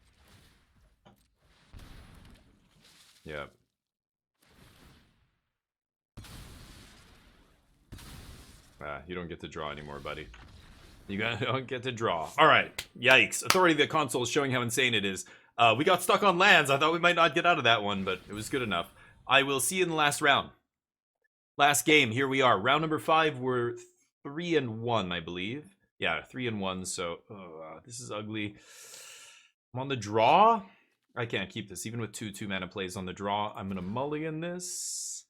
Yep. You don't get to draw anymore, buddy. You don't get to draw. All right. Yikes. Authority of the Console is showing how insane it is. We got stuck on lands. I thought we might not get out of that one, but it was good enough. I will see you in the last round. Last game. Here we are. Round number 5. We're 3-1, I believe. Yeah, 3-1. So this is ugly. I'm on the draw. I can't keep this. Even with 2 mana plays on the draw, I'm going to mulligan this.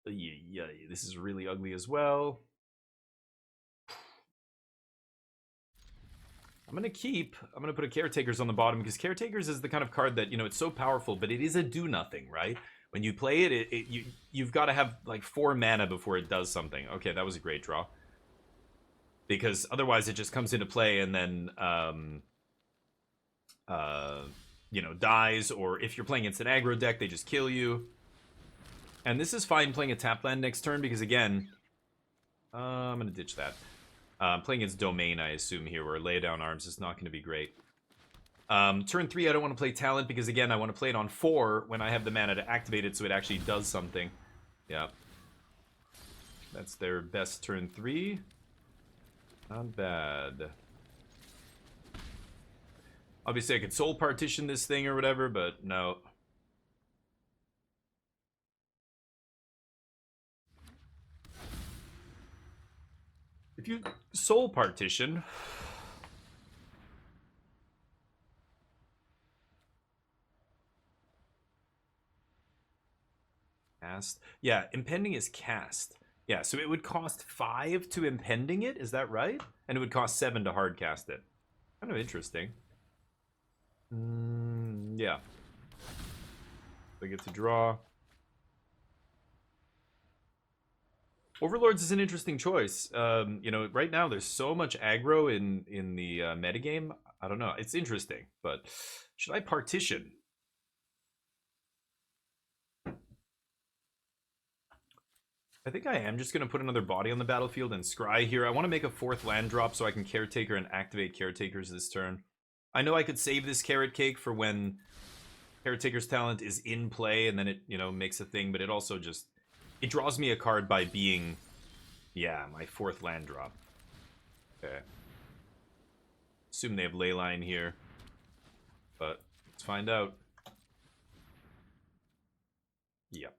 Yeah, this is really ugly as well. I'm going to put a Caretakers on the bottom because Caretakers is the kind of card that, it's so powerful, but it is a do-nothing, right? When you play it, you've got to have like 4 mana before it does something. Okay, that was a great draw. Because otherwise it just comes into play and then, dies. Or if you're playing against an aggro deck, they just kill you. And this is fine playing a tap land next turn because, again, I'm going to ditch that. Playing against Domain, I assume, here, where Lay Down Arms is not going to be great. Turn 3, I don't want to play Talent because, again, I want to play it on 4 when I have the mana to activate it so it actually does something. Yeah. That's their best turn 3. Not bad. Obviously, I could Soul Partition this thing or whatever, but no. If you Soul Partition... Cast. Yeah, Impending is cast. Yeah, so it would cost 5 to Impending it, is that right? And it would cost 7 to hard cast it. Kind of interesting. Yeah. I get to draw. Overlords is an interesting choice. You know, right now there's so much aggro in the metagame. I don't know. It's interesting, but should I partition? I think I am just going to put another body on the battlefield and scry here. I want to make a 4th land drop so I can Caretaker and activate Caretakers this turn. I know I could save this Carrot Cake for when Caretaker's talent is in play and then it, you know, makes a thing, but it also just... It draws me a card by being... Yeah, my 4th land drop. Okay. Assume they have Leyline here. But let's find out. Yep.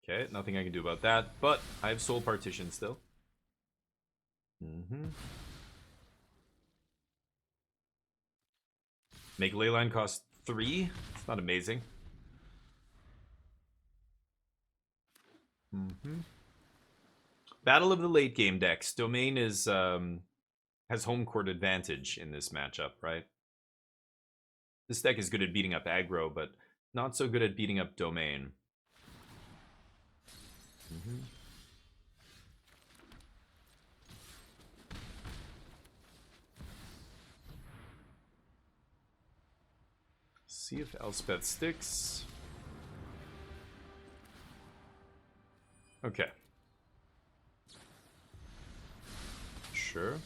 Okay, nothing I can do about that, but I have Soul Partition still. Make Leyline cost 3. It's not amazing. Battle of the late game decks. Domain is has home court advantage in this matchup, right? This deck is good at beating up aggro, but not so good at beating up Domain. See if Elspeth sticks. Okay. Sure.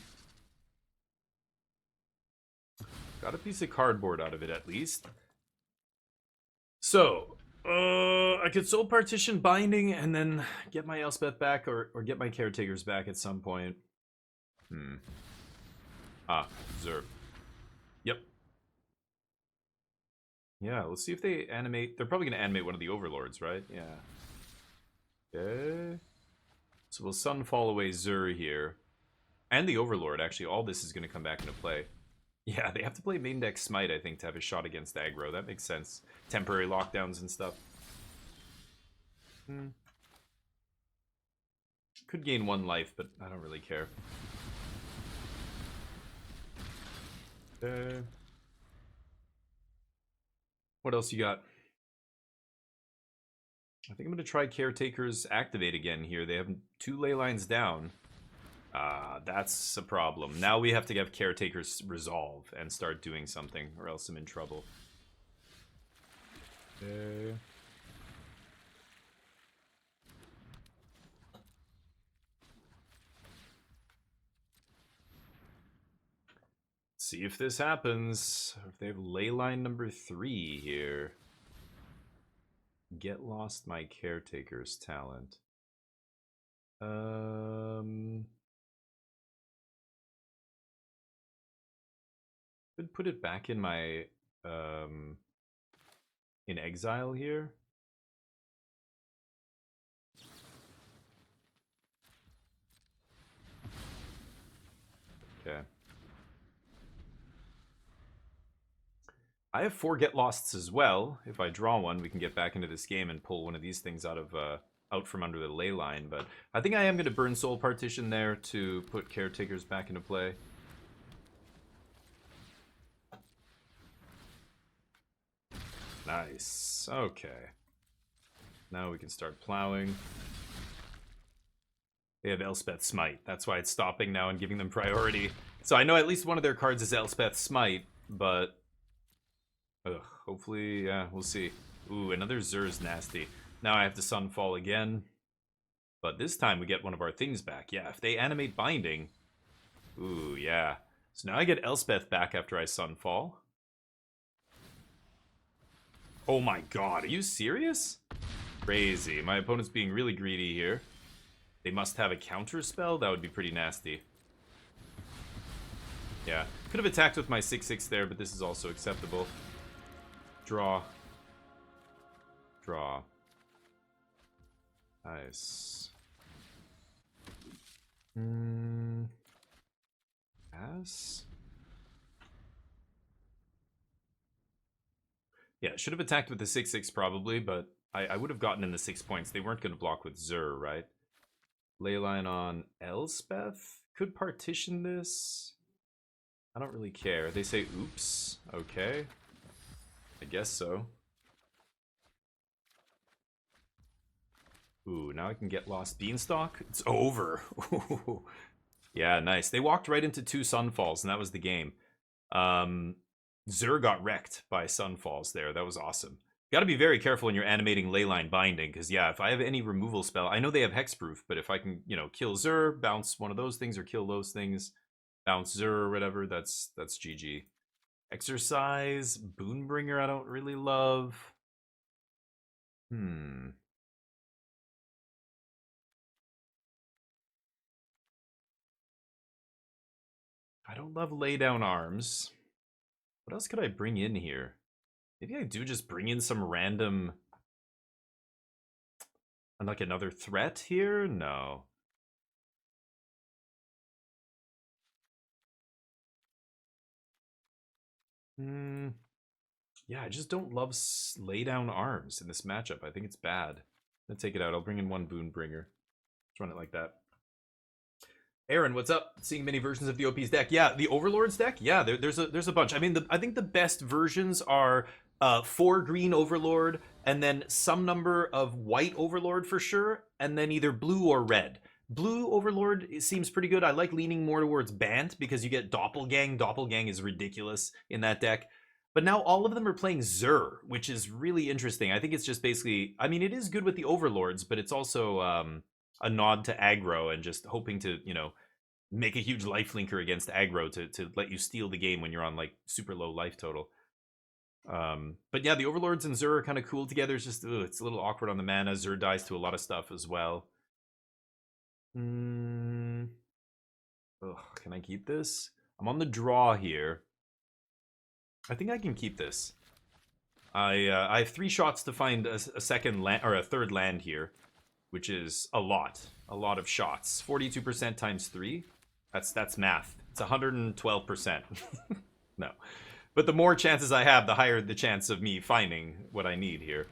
Got a piece of cardboard out of it at least. So, I could Soul Partition Binding and then get my Elspeth back or get my Caretakers back at some point. Ah, Zerb. Yep. Yeah, let's see if they animate. They're probably going to animate one of the Overlords, right? Yeah. Okay. So we'll Sunfall away Zur here. And the Overlord, actually. All this is going to come back into play. Yeah, they have to play main deck Smite, I think, to have a shot against aggro. That makes sense. Temporary lockdowns and stuff. Could gain 1 life, but I don't really care. Okay. What else you got? I think I'm going to try Caretaker's Activate again here. They have 2 ley lines down. That's a problem. Now we have to have Caretaker's Resolve and start doing something, or else I'm in trouble. Okay. See if this happens. If they have Leyline number 3 here. Get lost my Caretaker's talent. Could put it back in my in exile here. Okay. I have 4 Get Losts as well. If I draw one, we can get back into this game and pull one of these things out of out from under the ley line. But I think I am going to burn Soul Partition there to put Caretakers back into play. Nice. Okay. Now we can start plowing. They have Elspeth Smite. That's why it's stopping now and giving them priority. So I know at least one of their cards is Elspeth Smite, but... Ugh, hopefully, yeah, we'll see. Ooh, another Zur's nasty. Now I have to Sunfall again. But this time we get one of our things back. Yeah, if they animate Binding... Ooh, yeah. So now I get Elspeth back after I Sunfall. Oh my god, are you serious? Crazy. My opponent's being really greedy here. They must have a counter spell? That would be pretty nasty. Yeah. Could have attacked with my 6/6 there, but this is also acceptable. Draw. Draw. Nice. Pass? Yeah, should have attacked with the 6/6 probably, but I would have gotten in the 6 points. They weren't going to block with Zur, right? Leyline on Elspeth? Could partition this? I don't really care. They say oops. Okay. I guess so. Ooh, now I can get Lost Beanstalk. It's over. Yeah, nice. They walked right into 2 Sunfalls, and that was the game. Zur got wrecked by Sunfalls there. That was awesome. Got to be very careful when you're animating Leyline Binding, because yeah, if I have any removal spell, I know they have Hexproof, but if I can, you know, kill Zur, bounce one of those things, or kill those things, bounce Zur or whatever, that's GG. Exorcise, Boon-Bringer I don't really love. I don't love Lay Down Arms. What else could I bring in here? Maybe I do just bring in some random... And like another threat here? No. Yeah, I just don't love Lay Down Arms in this matchup. I think it's bad. I'm gonna take it out. I'll bring in one Boon-Bringer. Let's run it like that. Aaron, what's up? Seeing many versions of the OP's deck. Yeah, the Overlord's deck. Yeah, there's a bunch. I mean, I think the best versions are 4 green Overlord, and then some number of white Overlord for sure, and then either blue or red. Blue Overlord seems pretty good. I like leaning more towards Bant because you get Doppelgang. Doppelgang is ridiculous in that deck. But now all of them are playing Zur, which is really interesting. I think it's just basically, I mean, it is good with the Overlords, but it's also a nod to aggro and just hoping to, you know, make a huge life linker against aggro to let you steal the game when you're on like super low life total. But yeah, the Overlords and Zur are kind of cool together. It's just, it's a little awkward on the mana. Zur dies to a lot of stuff as well. Can I keep this? I'm on the draw here. I think I can keep this. I have 3 shots to find a second land or a third land here, which is a lot of shots. 42% times 3. That's math. It's 112%. No, but the more chances I have, the higher the chance of me finding what I need here.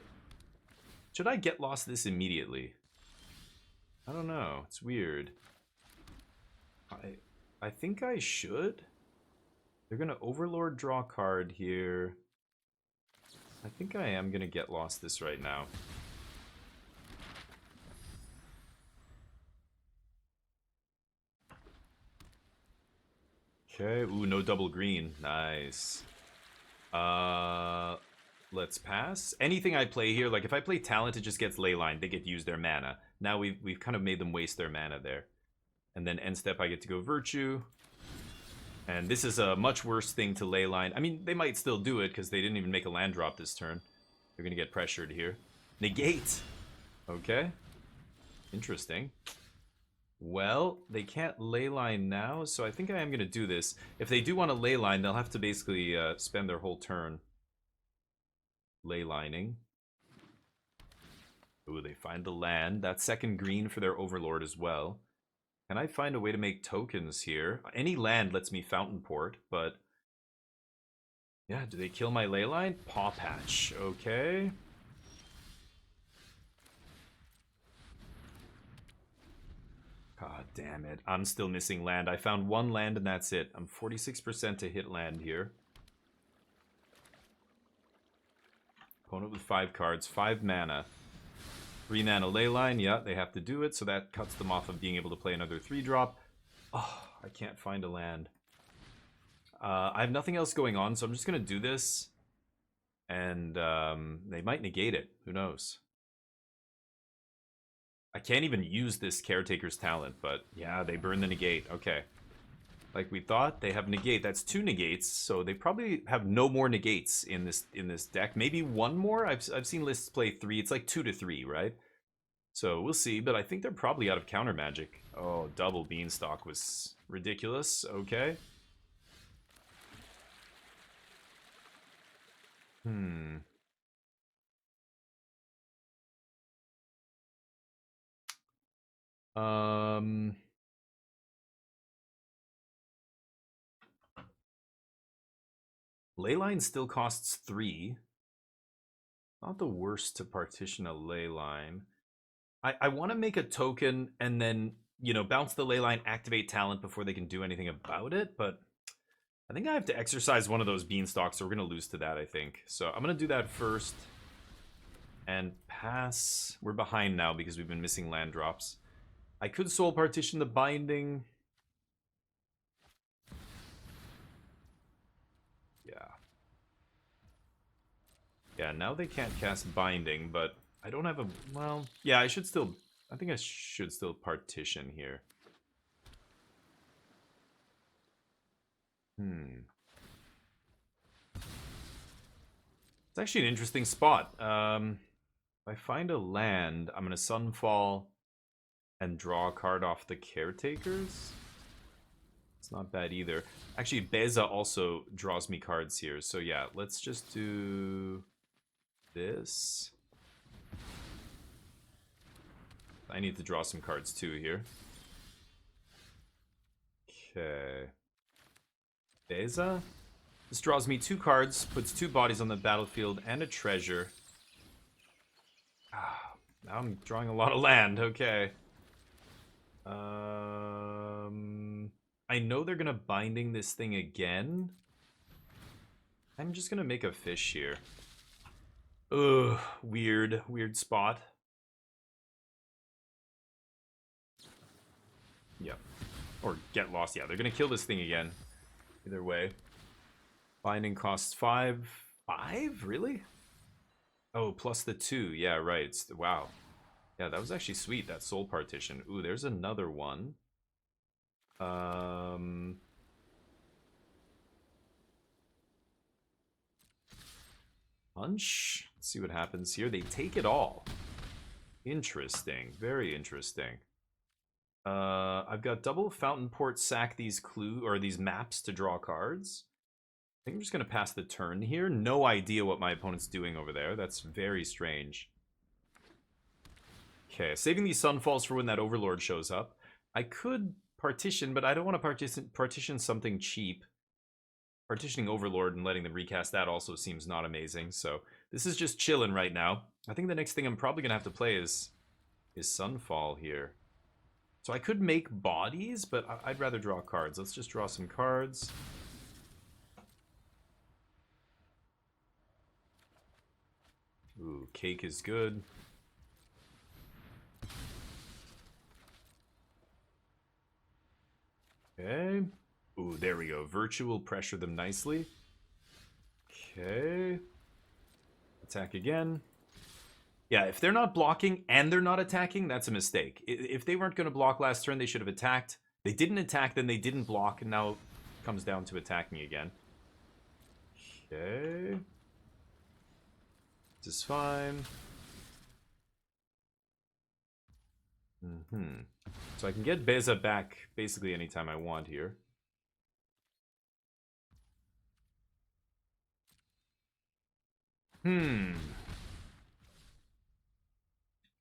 Should I get lost this immediately? I don't know. It's weird. I think I should. They're gonna Overlord draw a card here. I think I am gonna get lost this right now. Okay, ooh, no double green. Nice. Let's pass. Anything I play here, like if I play Talent, it just gets Leyline. They get to use their mana. Now we've kind of made them waste their mana there. And then end step, I get to go Virtue. And this is a much worse thing to Leyline. I mean, they might still do it because they didn't even make a land drop this turn. They're going to get pressured here. Negate. Okay. Interesting. Well, they can't Leyline now, so I think I am going to do this. If they do want to Leyline, they'll have to basically spend their whole turn Leylining. Ooh, they find the land. That's second green for their Overlord as well. Can I find a way to make tokens here? Any land lets me Fountainport, but... Yeah, do they kill my Leyline? Paw Patch, okay. God damn it. I'm still missing land. I found 1 land and that's it. I'm 46% to hit land here. Opponent with 5 cards, 5 mana. 3 mana Leyline, yeah, they have to do it, so that cuts them off of being able to play another 3-drop. Oh, I can't find a land. I have nothing else going on, so I'm just going to do this. And they might negate it. Who knows? I can't even use this Caretaker's talent, but yeah, they burn the negate. Okay. Like we thought, they have negate. That's 2 negates, so they probably have no more negates in this deck. Maybe 1 more? I've seen lists play 3. It's like 2 to 3, right? So we'll see, but I think they're probably out of counter magic. Oh, double Beanstalk was ridiculous. Okay. Leyline still costs 3. Not the worst to partition a Leyline. I want to make a token and then, you know, bounce the Leyline, activate talent before they can do anything about it, but I think I have to exercise one of those Beanstalks, so we're going to lose to that, I think. So I'm going to do that first. and pass. We're behind now because we've been missing land drops. I could Soul Partition the Binding. Yeah. Yeah, now they can't cast Binding, but I don't have a... Well, yeah, I should still... I think I should still Partition here. It's actually an interesting spot. If I find a land, I'm going to Sunfall and draw a card off the Caretakers. It's not bad either. Actually, Beza also draws me cards here. So yeah, let's just do this. I need to draw some cards too here. Okay. Beza. This draws me 2 cards, puts 2 bodies on the battlefield and a treasure. Now I'm drawing a lot of land. Okay. I know they're gonna Binding this thing again. I'm just gonna make a fish here. Ugh, weird spot. Yep. Or get lost. Yeah, they're gonna kill this thing again. Either way. Binding costs 5. 5? Really? Oh, plus the 2. Yeah, right. Wow. Yeah, that was actually sweet, that Soul Partition. Ooh, there's another one. Punch. Let's see what happens here. They take it all. Interesting. Very interesting. I've got double Fountainport, sack these these maps to draw cards. I think I'm just going to pass the turn here. No idea what my opponent's doing over there. That's very strange. Okay, saving these Sunfalls for when that Overlord shows up. I could partition, but I don't want to partition something cheap. Partitioning Overlord and letting them recast that also seems not amazing. So this is just chilling right now. I think the next thing I'm probably going to have to play is Sunfall here. So I could make bodies, but I'd rather draw cards. Let's just draw some cards. Ooh, cake is good. Okay. Ooh, there we go. Virtual pressure them nicely. Okay. Attack again. Yeah, if they're not blocking and they're not attacking, that's a mistake. If they weren't going to block last turn, they should have attacked. They didn't attack, then they didn't block, and now it comes down to attacking again. Okay. This is fine. So I can get Beza back basically anytime I want here.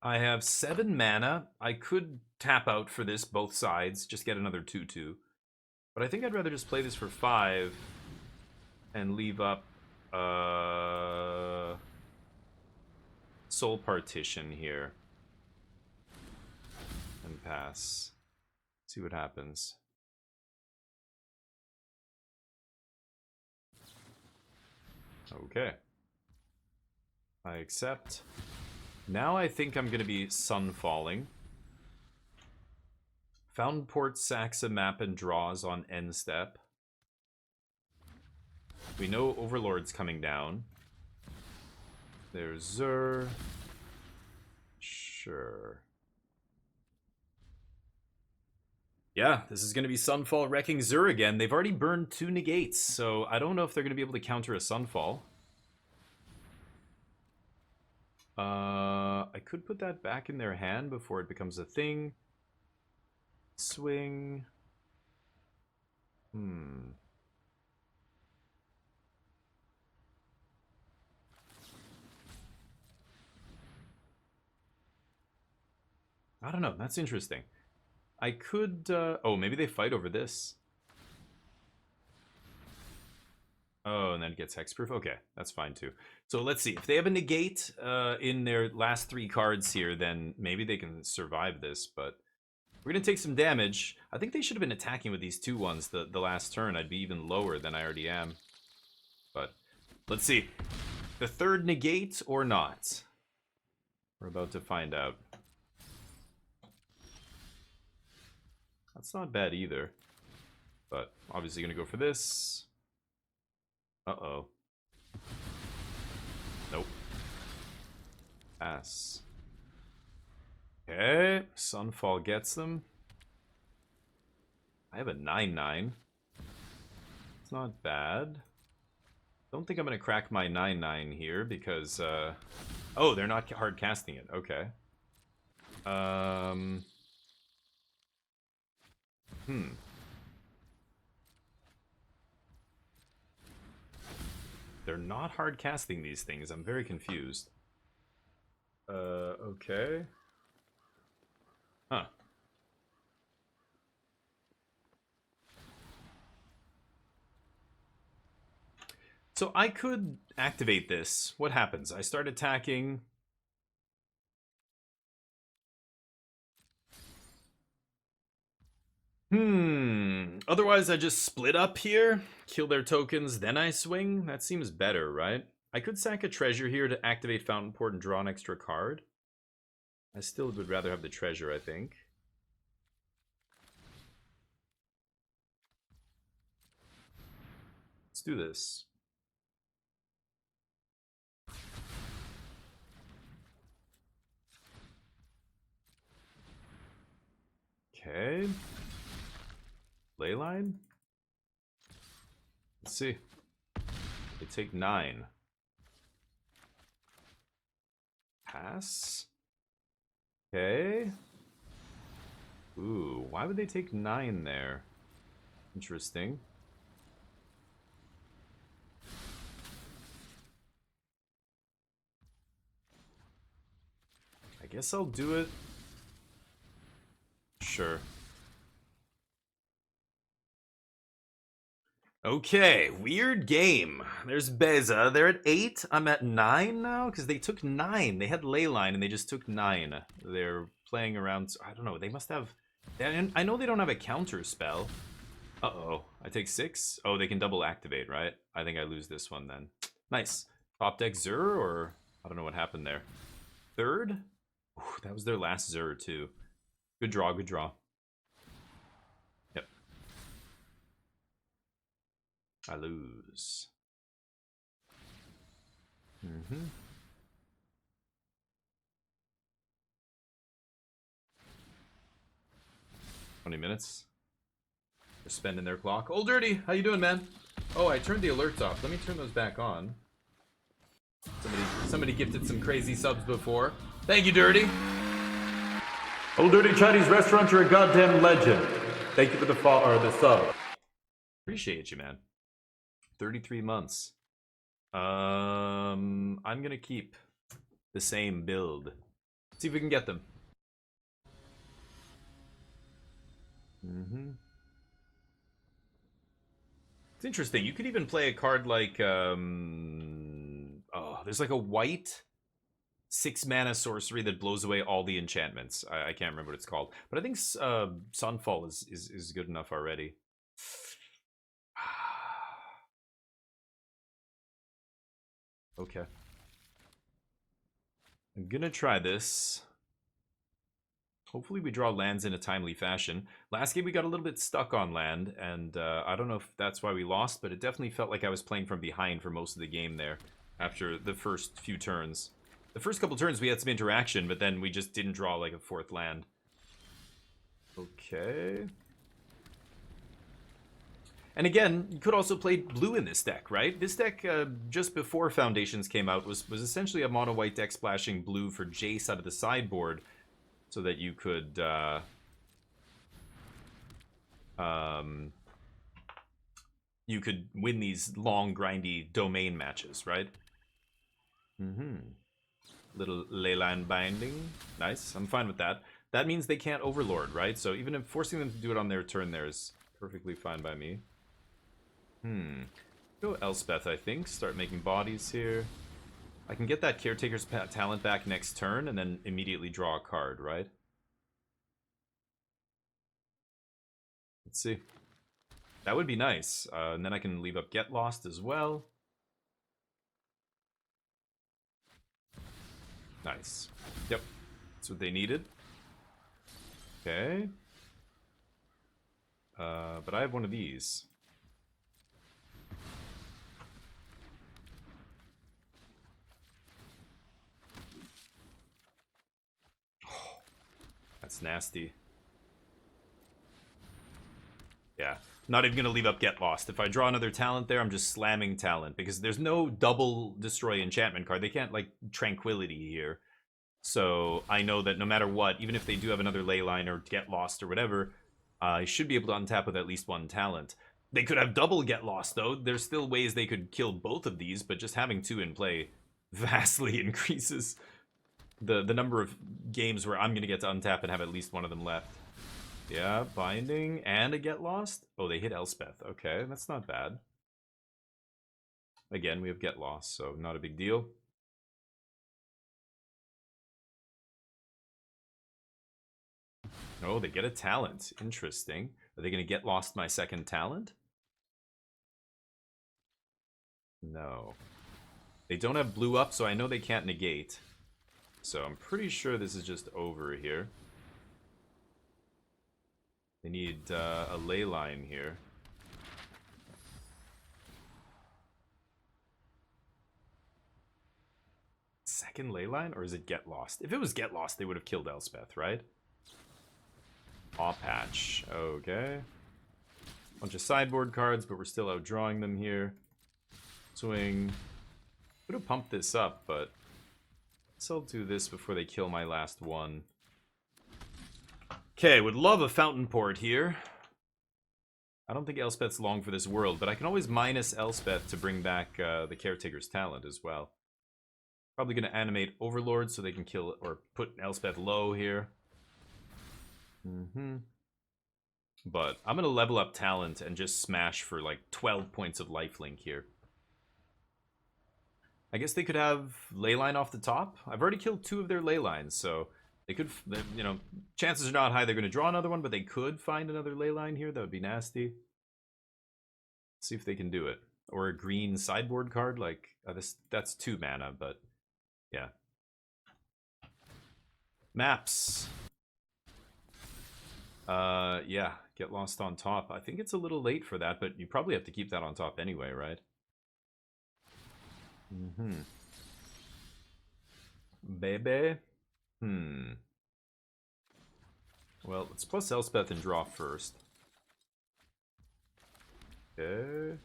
I have 7 mana. I could tap out for this, both sides, just get another 2/2. But I think I'd rather just play this for 5 and leave up Soul Partition here. And pass. See what happens. Okay. I accept. Now I think I'm going to be Sunfalling. Fountainport sacks a map and draws on end step. We know Overlord's coming down. There's Zur. Sure. Yeah, this is going to be Sunfall wrecking Zur again. They've already burned 2 negates, so I don't know if they're going to be able to counter a Sunfall. I could put that back in their hand before it becomes a thing. Swing. I don't know. That's interesting. I could... oh, maybe they fight over this. Oh, and then it gets hexproof? Okay, that's fine too. So let's see. If they have a negate in their last 3 cards here, then maybe they can survive this, but we're going to take some damage. I think they should have been attacking with these 2/1s the last turn. I'd be even lower than I already am. But let's see. The 3rd negate or not? We're about to find out. That's not bad either. But obviously gonna go for this. Uh-oh. Nope. Pass. Okay, Sunfall gets them. I have a 9/9. It's not bad. Don't think I'm gonna crack my 9/9 here because oh, they're not hard casting it. Okay. They're not hard casting these things. I'm very confused. Okay. Huh. So I could activate this. What happens? I start attacking. Otherwise I just split up here, kill their tokens, then I swing. That seems better, right? I could sack a treasure here to activate Fountainport and draw an extra card. I still would rather have the treasure, I think. Let's do this. Okay. Leyline? Let's see. They take 9. Pass. Okay. Ooh, why would they take 9 there? Interesting. I guess I'll do it. Sure. Okay, weird game. There's Beza. They're at 8. I'm at 9 now because they took 9. They had Leyline and they just took 9. They're playing around. I don't know. They must have. I know they don't have a counter spell. Uh-oh. I take 6? Oh, they can double activate, right? I think I lose this one then. Nice. Top deck Zur, or I don't know what happened there. Third? Ooh, that was their last Zur too. Good draw, good draw. Yep. I lose. 20 minutes. They're spending their clock. Old Dirty, how you doing, man? Oh, I turned the alerts off. Let me turn those back on. Somebody gifted some crazy subs before. Thank you, Dirty. Old Dirty Chinese restaurant, you're a goddamn legend. Thank you for the sub. Appreciate you, man. 33 months. I'm gonna keep the same build. See if we can get them. It's interesting. You could even play a card like oh, there's like a white 6-mana sorcery that blows away all the enchantments. I can't remember what it's called, but I think Sunfall is good enough already. Okay. I'm gonna try this. Hopefully we draw lands in a timely fashion. Last game we got a little bit stuck on land, and I don't know if that's why we lost, but it definitely felt like I was playing from behind for most of the game there after the first few turns. The first couple turns we had some interaction, but then we just didn't draw like a 4th land. Okay. And again, you could also play blue in this deck, right? This deck, just before Foundations came out, was essentially a mono-white deck splashing blue for Jace out of the sideboard, so that you could win these long, grindy domain matches, right? Little Leyline binding. Nice. I'm fine with that. That means they can't Overlord, right? So even if forcing them to do it on their turn there is perfectly fine by me. Go Elspeth, I think. Start making bodies here. I can get that Caretaker's talent back next turn and then immediately draw a card, right? Let's see. That would be nice. And then I can leave up Get Lost as well. Nice. Yep. That's what they needed. Okay. But I have one of these. That's nasty. Yeah. Not even going to leave up Get Lost. If I draw another talent there, I'm just slamming talent. Because there's no double destroy enchantment card. They can't, like, Tranquility here. So I know that no matter what, even if they do have another Leyline or Get Lost or whatever, I should be able to untap with at least one talent. They could have double Get Lost, though. There's still ways they could kill both of these, but just having two in play vastly increases the number of games where I'm going to get to untap and have at least one of them left. Yeah, Binding and a Get Lost. Oh, they hit Elspeth. Okay, that's not bad. Again, we have Get Lost, so not a big deal. Oh, they get a talent. Interesting. Are they going to Get Lost my second talent? No. They don't have blue up, so I know they can't negate. So I'm pretty sure this is just over here. They need a ley line here. Second ley line? Or is it Get Lost? If it was Get Lost, they would have killed Elspeth, right? Paw Patch. Okay. Bunch of sideboard cards, but we're still outdrawing them here. Swing. Could have pumped this up, but I'll do this before they kill my last one. Okay, would love a Fountainport here. I don't think Elspeth's long for this world, but I can always minus Elspeth to bring back the Caretaker's talent as well. Probably going to animate Overlord so they can kill or put Elspeth low here. But I'm going to level up talent and just smash for like 12 points of lifelink here. I guess they could have Leyline off the top. I've already killed two of their Leylines, so they could, you know, chances are not high they're going to draw another one, but they could find another Leyline here. That would be nasty. Let's see if they can do it. Or a green sideboard card, like, that's 2 mana, but yeah. Maps. Yeah, Get Lost on top. I think it's a little late for that, but you probably have to keep that on top anyway, right? Baby. Well, let's plus Elspeth and draw first. Okay.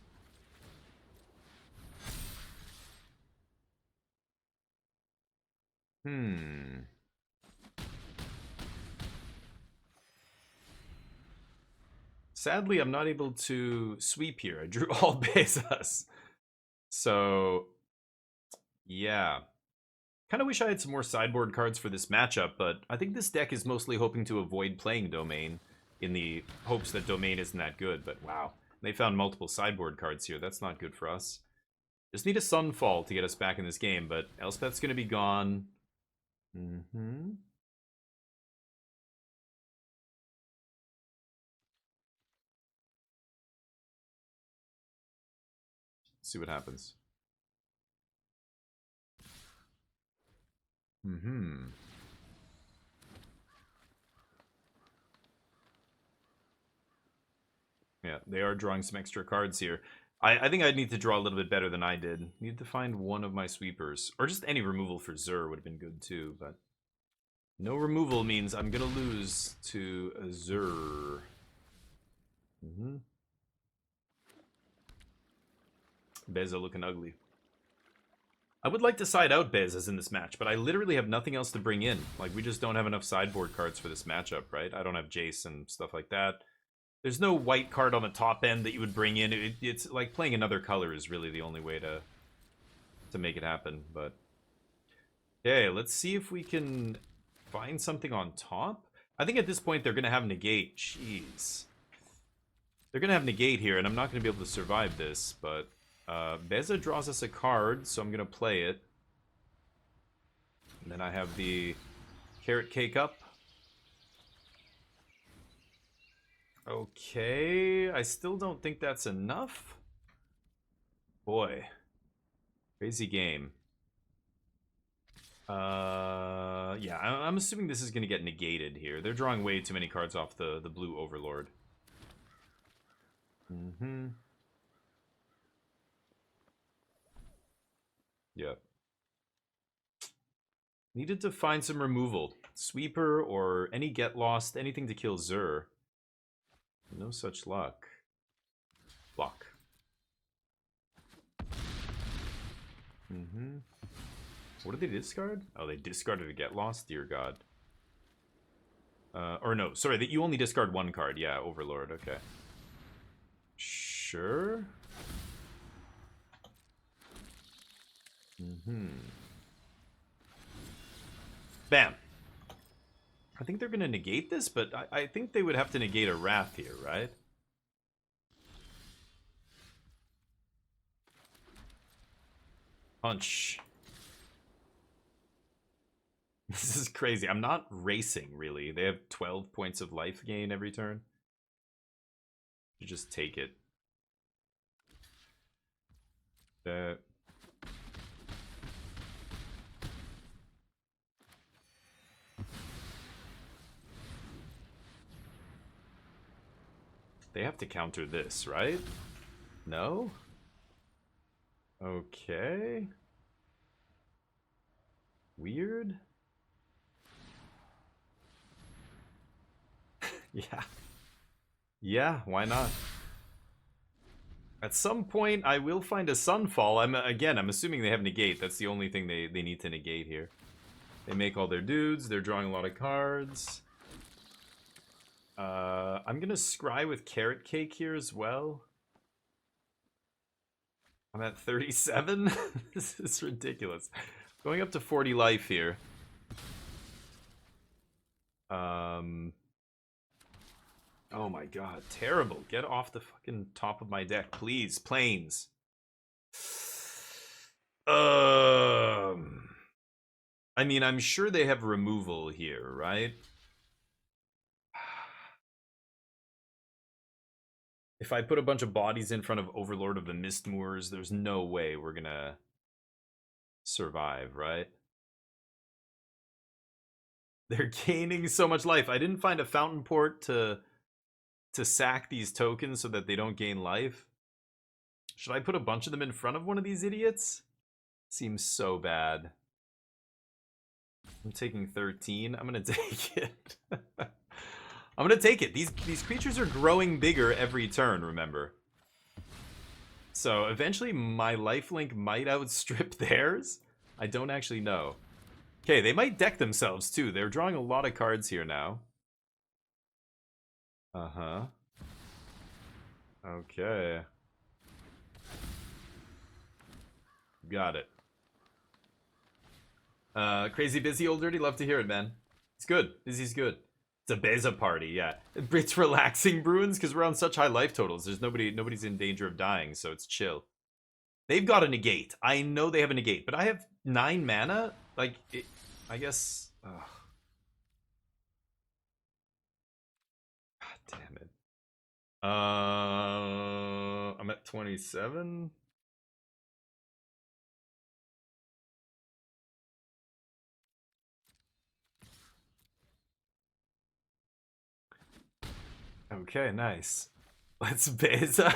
Sadly, I'm not able to sweep here. I drew all Bezas. So, yeah. Kind of wish I had some more sideboard cards for this matchup, but I think this deck is mostly hoping to avoid playing Domain in the hopes that Domain isn't that good, but wow. They found multiple sideboard cards here. That's not good for us. Just need a Sunfall to get us back in this game, but Elspeth's going to be gone. See what happens. Yeah, they are drawing some extra cards here. I think I'd need to draw a little bit better than I did. Need to find one of my sweepers. Or just any removal for Zur would have been good too, but no removal means I'm gonna lose to Zur. Beza looking ugly. I would like to side out Bezas in this match, but I literally have nothing else to bring in. Like, we just don't have enough sideboard cards for this matchup, right? I don't have Jace and stuff like that. There's no white card on the top end that you would bring in. It's like playing another color is really the only way to make it happen. But okay, let's see if we can find something on top. I think at this point they're going to have negate. Jeez. They're going to have negate here, and I'm not going to be able to survive this. But Beza draws us a card, so I'm going to play it. And then I have the Carrot Cake up. Okay, I still don't think that's enough. Boy. Crazy game. Yeah, I'm assuming this is going to get negated here. They're drawing way too many cards off the blue Overlord. Mm-hmm. Yep. Needed to find some removal. Sweeper or any get lost, anything to kill Zur. No such luck. Block. Mm-hmm. What did they discard? Oh, they discarded a get lost? Dear God. Or no, sorry, that you only discard one card. Yeah, Overlord, okay. Sure. Mm-hmm. Bam. I think they're going to negate this, but I think they would have to negate a Wrath here, right? Punch. This is crazy. I'm not racing, really. They have 12 points of life gain every turn. You just take it. They have to counter this, right? No? Okay. Weird. Yeah. Yeah, why not? At some point, I will find a Sunfall. I'm assuming they have negate. That's the only thing they need to negate here. They make all their dudes. They're drawing a lot of cards. I'm gonna scry with Carrot Cake here as well. I'm at 37. This is ridiculous. Going up to 40 life here. Oh my god, terrible. Get off the fucking top of my deck, please. Planes. I mean, I'm sure they have removal here, right? If I put a bunch of bodies in front of Overlord of the Mistmoors, there's no way we're gonna survive, right? They're gaining so much life. I didn't find a Fountainport to sack these tokens so that they don't gain life. Should I put a bunch of them in front of one of these idiots? Seems so bad. I'm taking 13. I'm gonna take it. I'm gonna take it. These creatures are growing bigger every turn, remember. So eventually my lifelink might outstrip theirs. I don't actually know. Okay, they might deck themselves too. They're drawing a lot of cards here now. Uh-huh. Okay. Got it. Crazy busy old dirty, love to hear it, man. It's good. Busy's good. It's a Beza party, yeah. It's relaxing, Bruins, because we're on such high life totals. There's nobody's in danger of dying, so it's chill. They've got a negate. I know they have a negate, but I have 9 mana. Like, I guess. Ugh. God damn it. I'm at 27. Okay, nice. Let's Beza.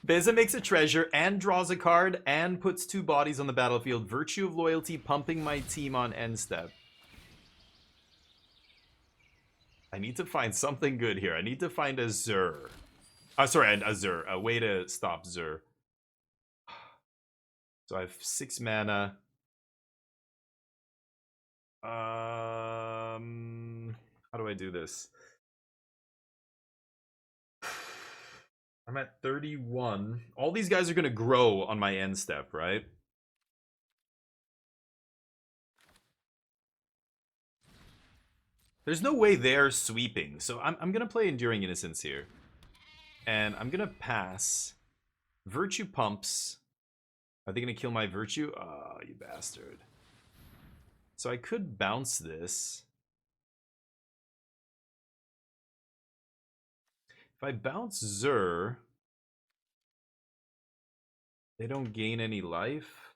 Beza makes a treasure and draws a card and puts 2 bodies on the battlefield. Virtue of Loyalty, pumping my team on end step. I need to find something good here. I need to find a Zur. Sorry, a Zur. A way to stop Zur. So I have 6 mana. How do I do this? I'm at 31. All these guys are going to grow on my end step, right? There's no way they're sweeping. So I'm going to play Enduring Innocence here. And I'm going to pass. Virtue pumps. Are they going to kill my Virtue? Oh, you bastard. So I could bounce this. If I bounce Zur, they don't gain any life.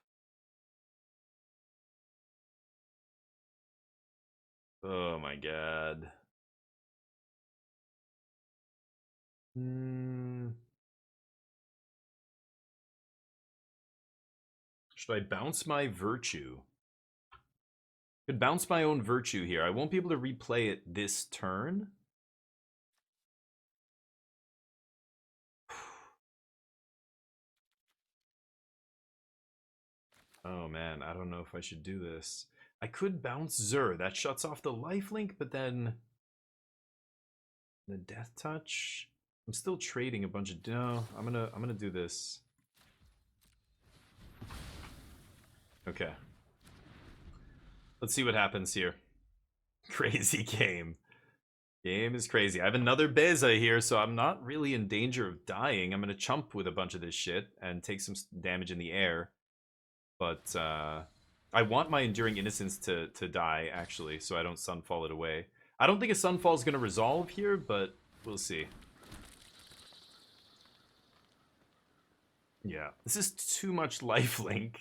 Oh my god. Should I bounce my virtue? Could bounce my own virtue here. I won't be able to replay it this turn. Oh man, I don't know if I should do this. I could bounce Zur. That shuts off the lifelink, but then the death touch. I'm still trading a bunch of. No, I'm gonna do this. Okay. Let's see what happens here. Crazy game. Game is crazy. I have another Beza here, so I'm not really in danger of dying. I'm gonna chump with a bunch of this shit and take some damage in the air. But I want my Enduring Innocence to die, actually, so I don't Sunfall it away. I don't think a Sunfall is going to resolve here, but we'll see. Yeah, this is too much lifelink.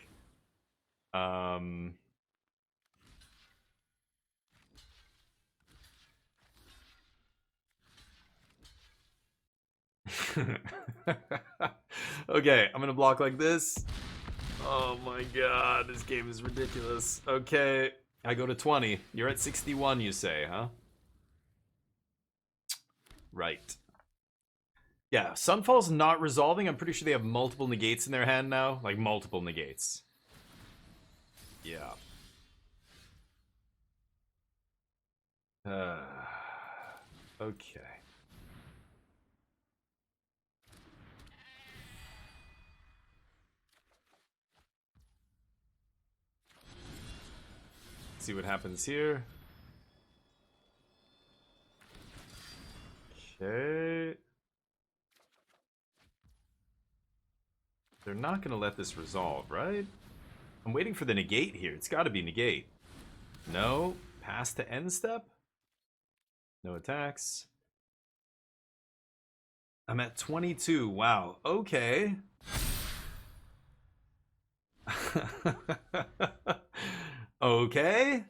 Okay, I'm going to block like this. Oh my god, this game is ridiculous. Okay, I go to 20. You're at 61, you say, huh? Right. Yeah, Sunfall's not resolving. I'm pretty sure they have multiple negates in their hand now. Like, multiple negates. Yeah. Okay. See what happens here. Okay. They're not going to let this resolve, right? I'm waiting for the negate here. It's got to be negate. No. Pass to end step. No attacks. I'm at 22. Wow. Okay. Okay.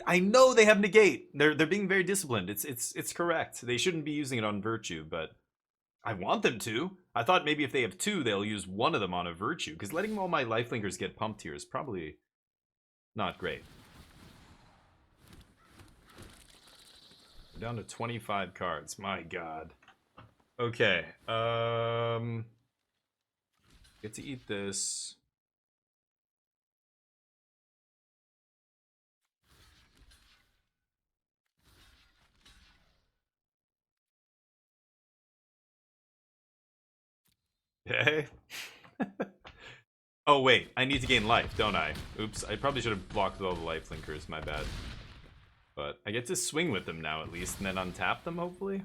I know they have negate. They're being very disciplined. It's correct. They shouldn't be using it on virtue, but I want them to. I thought maybe if they have two, they'll use one of them on a virtue, because letting all my lifelinkers get pumped here is probably not great. We're down to 25 cards. My god. Okay. Get to eat this. Okay. Oh, wait. I need to gain life, don't I? Oops. I probably should have blocked all the life linkers. My bad. But I get to swing with them now, at least, and then untap them, hopefully.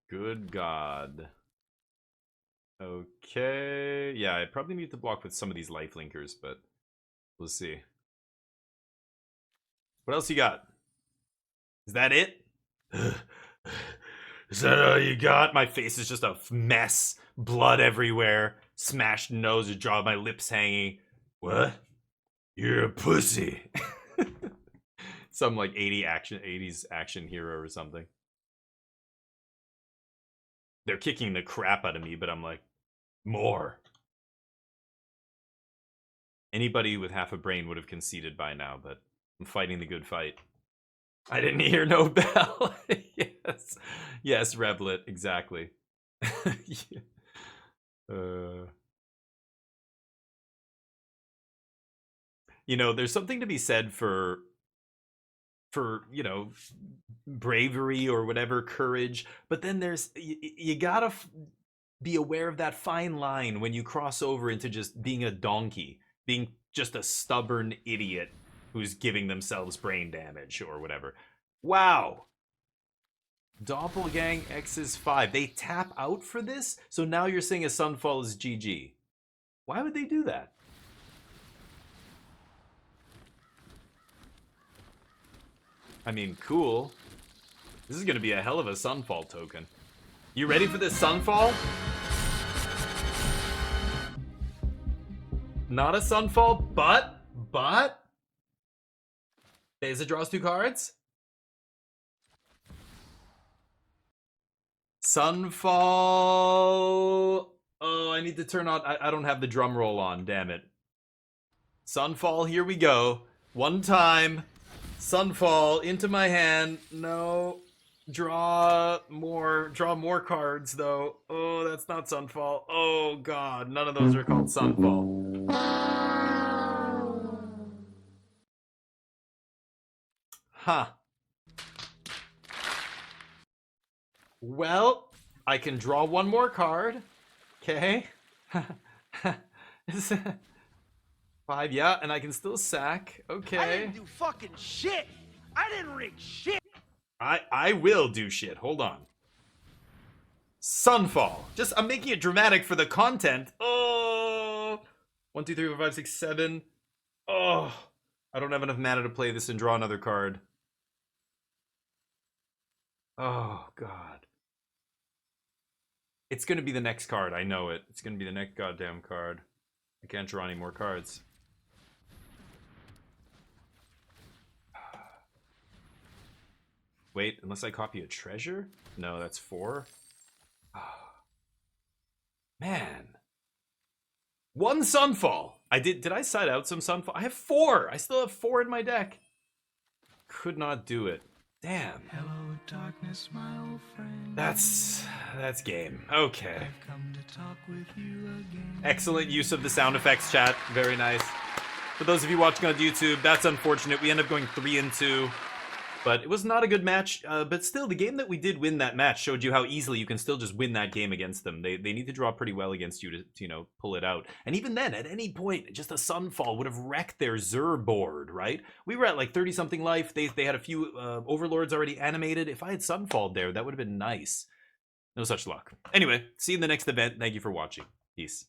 Good God. Okay. Yeah, I probably need to block with some of these life linkers, but we'll see. What else you got? Is that it? Is that all you got? My face is just a mess. Blood everywhere. Smashed nose, jaw, my lips hanging. What? You're a pussy. Some like 80s action hero or something. They're kicking the crap out of me, but I'm like, more. Anybody with half a brain would have conceded by now, but I'm fighting the good fight. I didn't hear no bell. Yes. Yes, Revlet, exactly. Yeah. You know, there's something to be said for you know, bravery or whatever, courage, but then there's you gotta be aware of that fine line when you cross over into just being a donkey, being just a stubborn idiot who's giving themselves brain damage or whatever. Wow. Doppelgang X is 5. They tap out for this? So now you're saying a Sunfall is GG. Why would they do that? I mean, cool. This is going to be a hell of a Sunfall token. You ready for this Sunfall? Not a Sunfall, but... Beza draws 2 cards. Sunfall. Oh, I need to turn on. I don't have the drum roll on. Damn it. Sunfall. Here we go. One time. Sunfall into my hand. No. Draw more cards though. Oh, that's not Sunfall. Oh god, none of those are called Sunfall. Huh. Well, I can draw one more card. Okay. 5, yeah, and I can still sack. Okay. I didn't do fucking shit. I didn't rig shit. I will do shit. Hold on. Sunfall. I'm making it dramatic for the content. Oh. 1, 2, 3, 4, 5, 6, 7. Oh. I don't have enough mana to play this and draw another card. Oh, God. It's going to be the next card. I know it. It's going to be the next goddamn card. I can't draw any more cards. Wait, unless I copy a treasure? No, that's 4. Man. 1 Sunfall. Did I side out some Sunfall? I have 4. I still have 4 in my deck. Could not do it. Damn. Hello, darkness, my old friend. That's game. Okay. I've come to talk with you again. Excellent use of the sound effects, chat. Very nice. For those of you watching on YouTube, that's unfortunate. We end up going 3-2. But it was not a good match. But still, the game that we did win that match showed you how easily you can still just win that game against them. They need to draw pretty well against you to you know, pull it out. And even then, at any point, just a Sunfall would have wrecked their Zur board, right? We were at like 30-something life. They had a few Overlords already animated. If I had Sunfall there, that would have been nice. No such luck. Anyway, see you in the next event. Thank you for watching. Peace.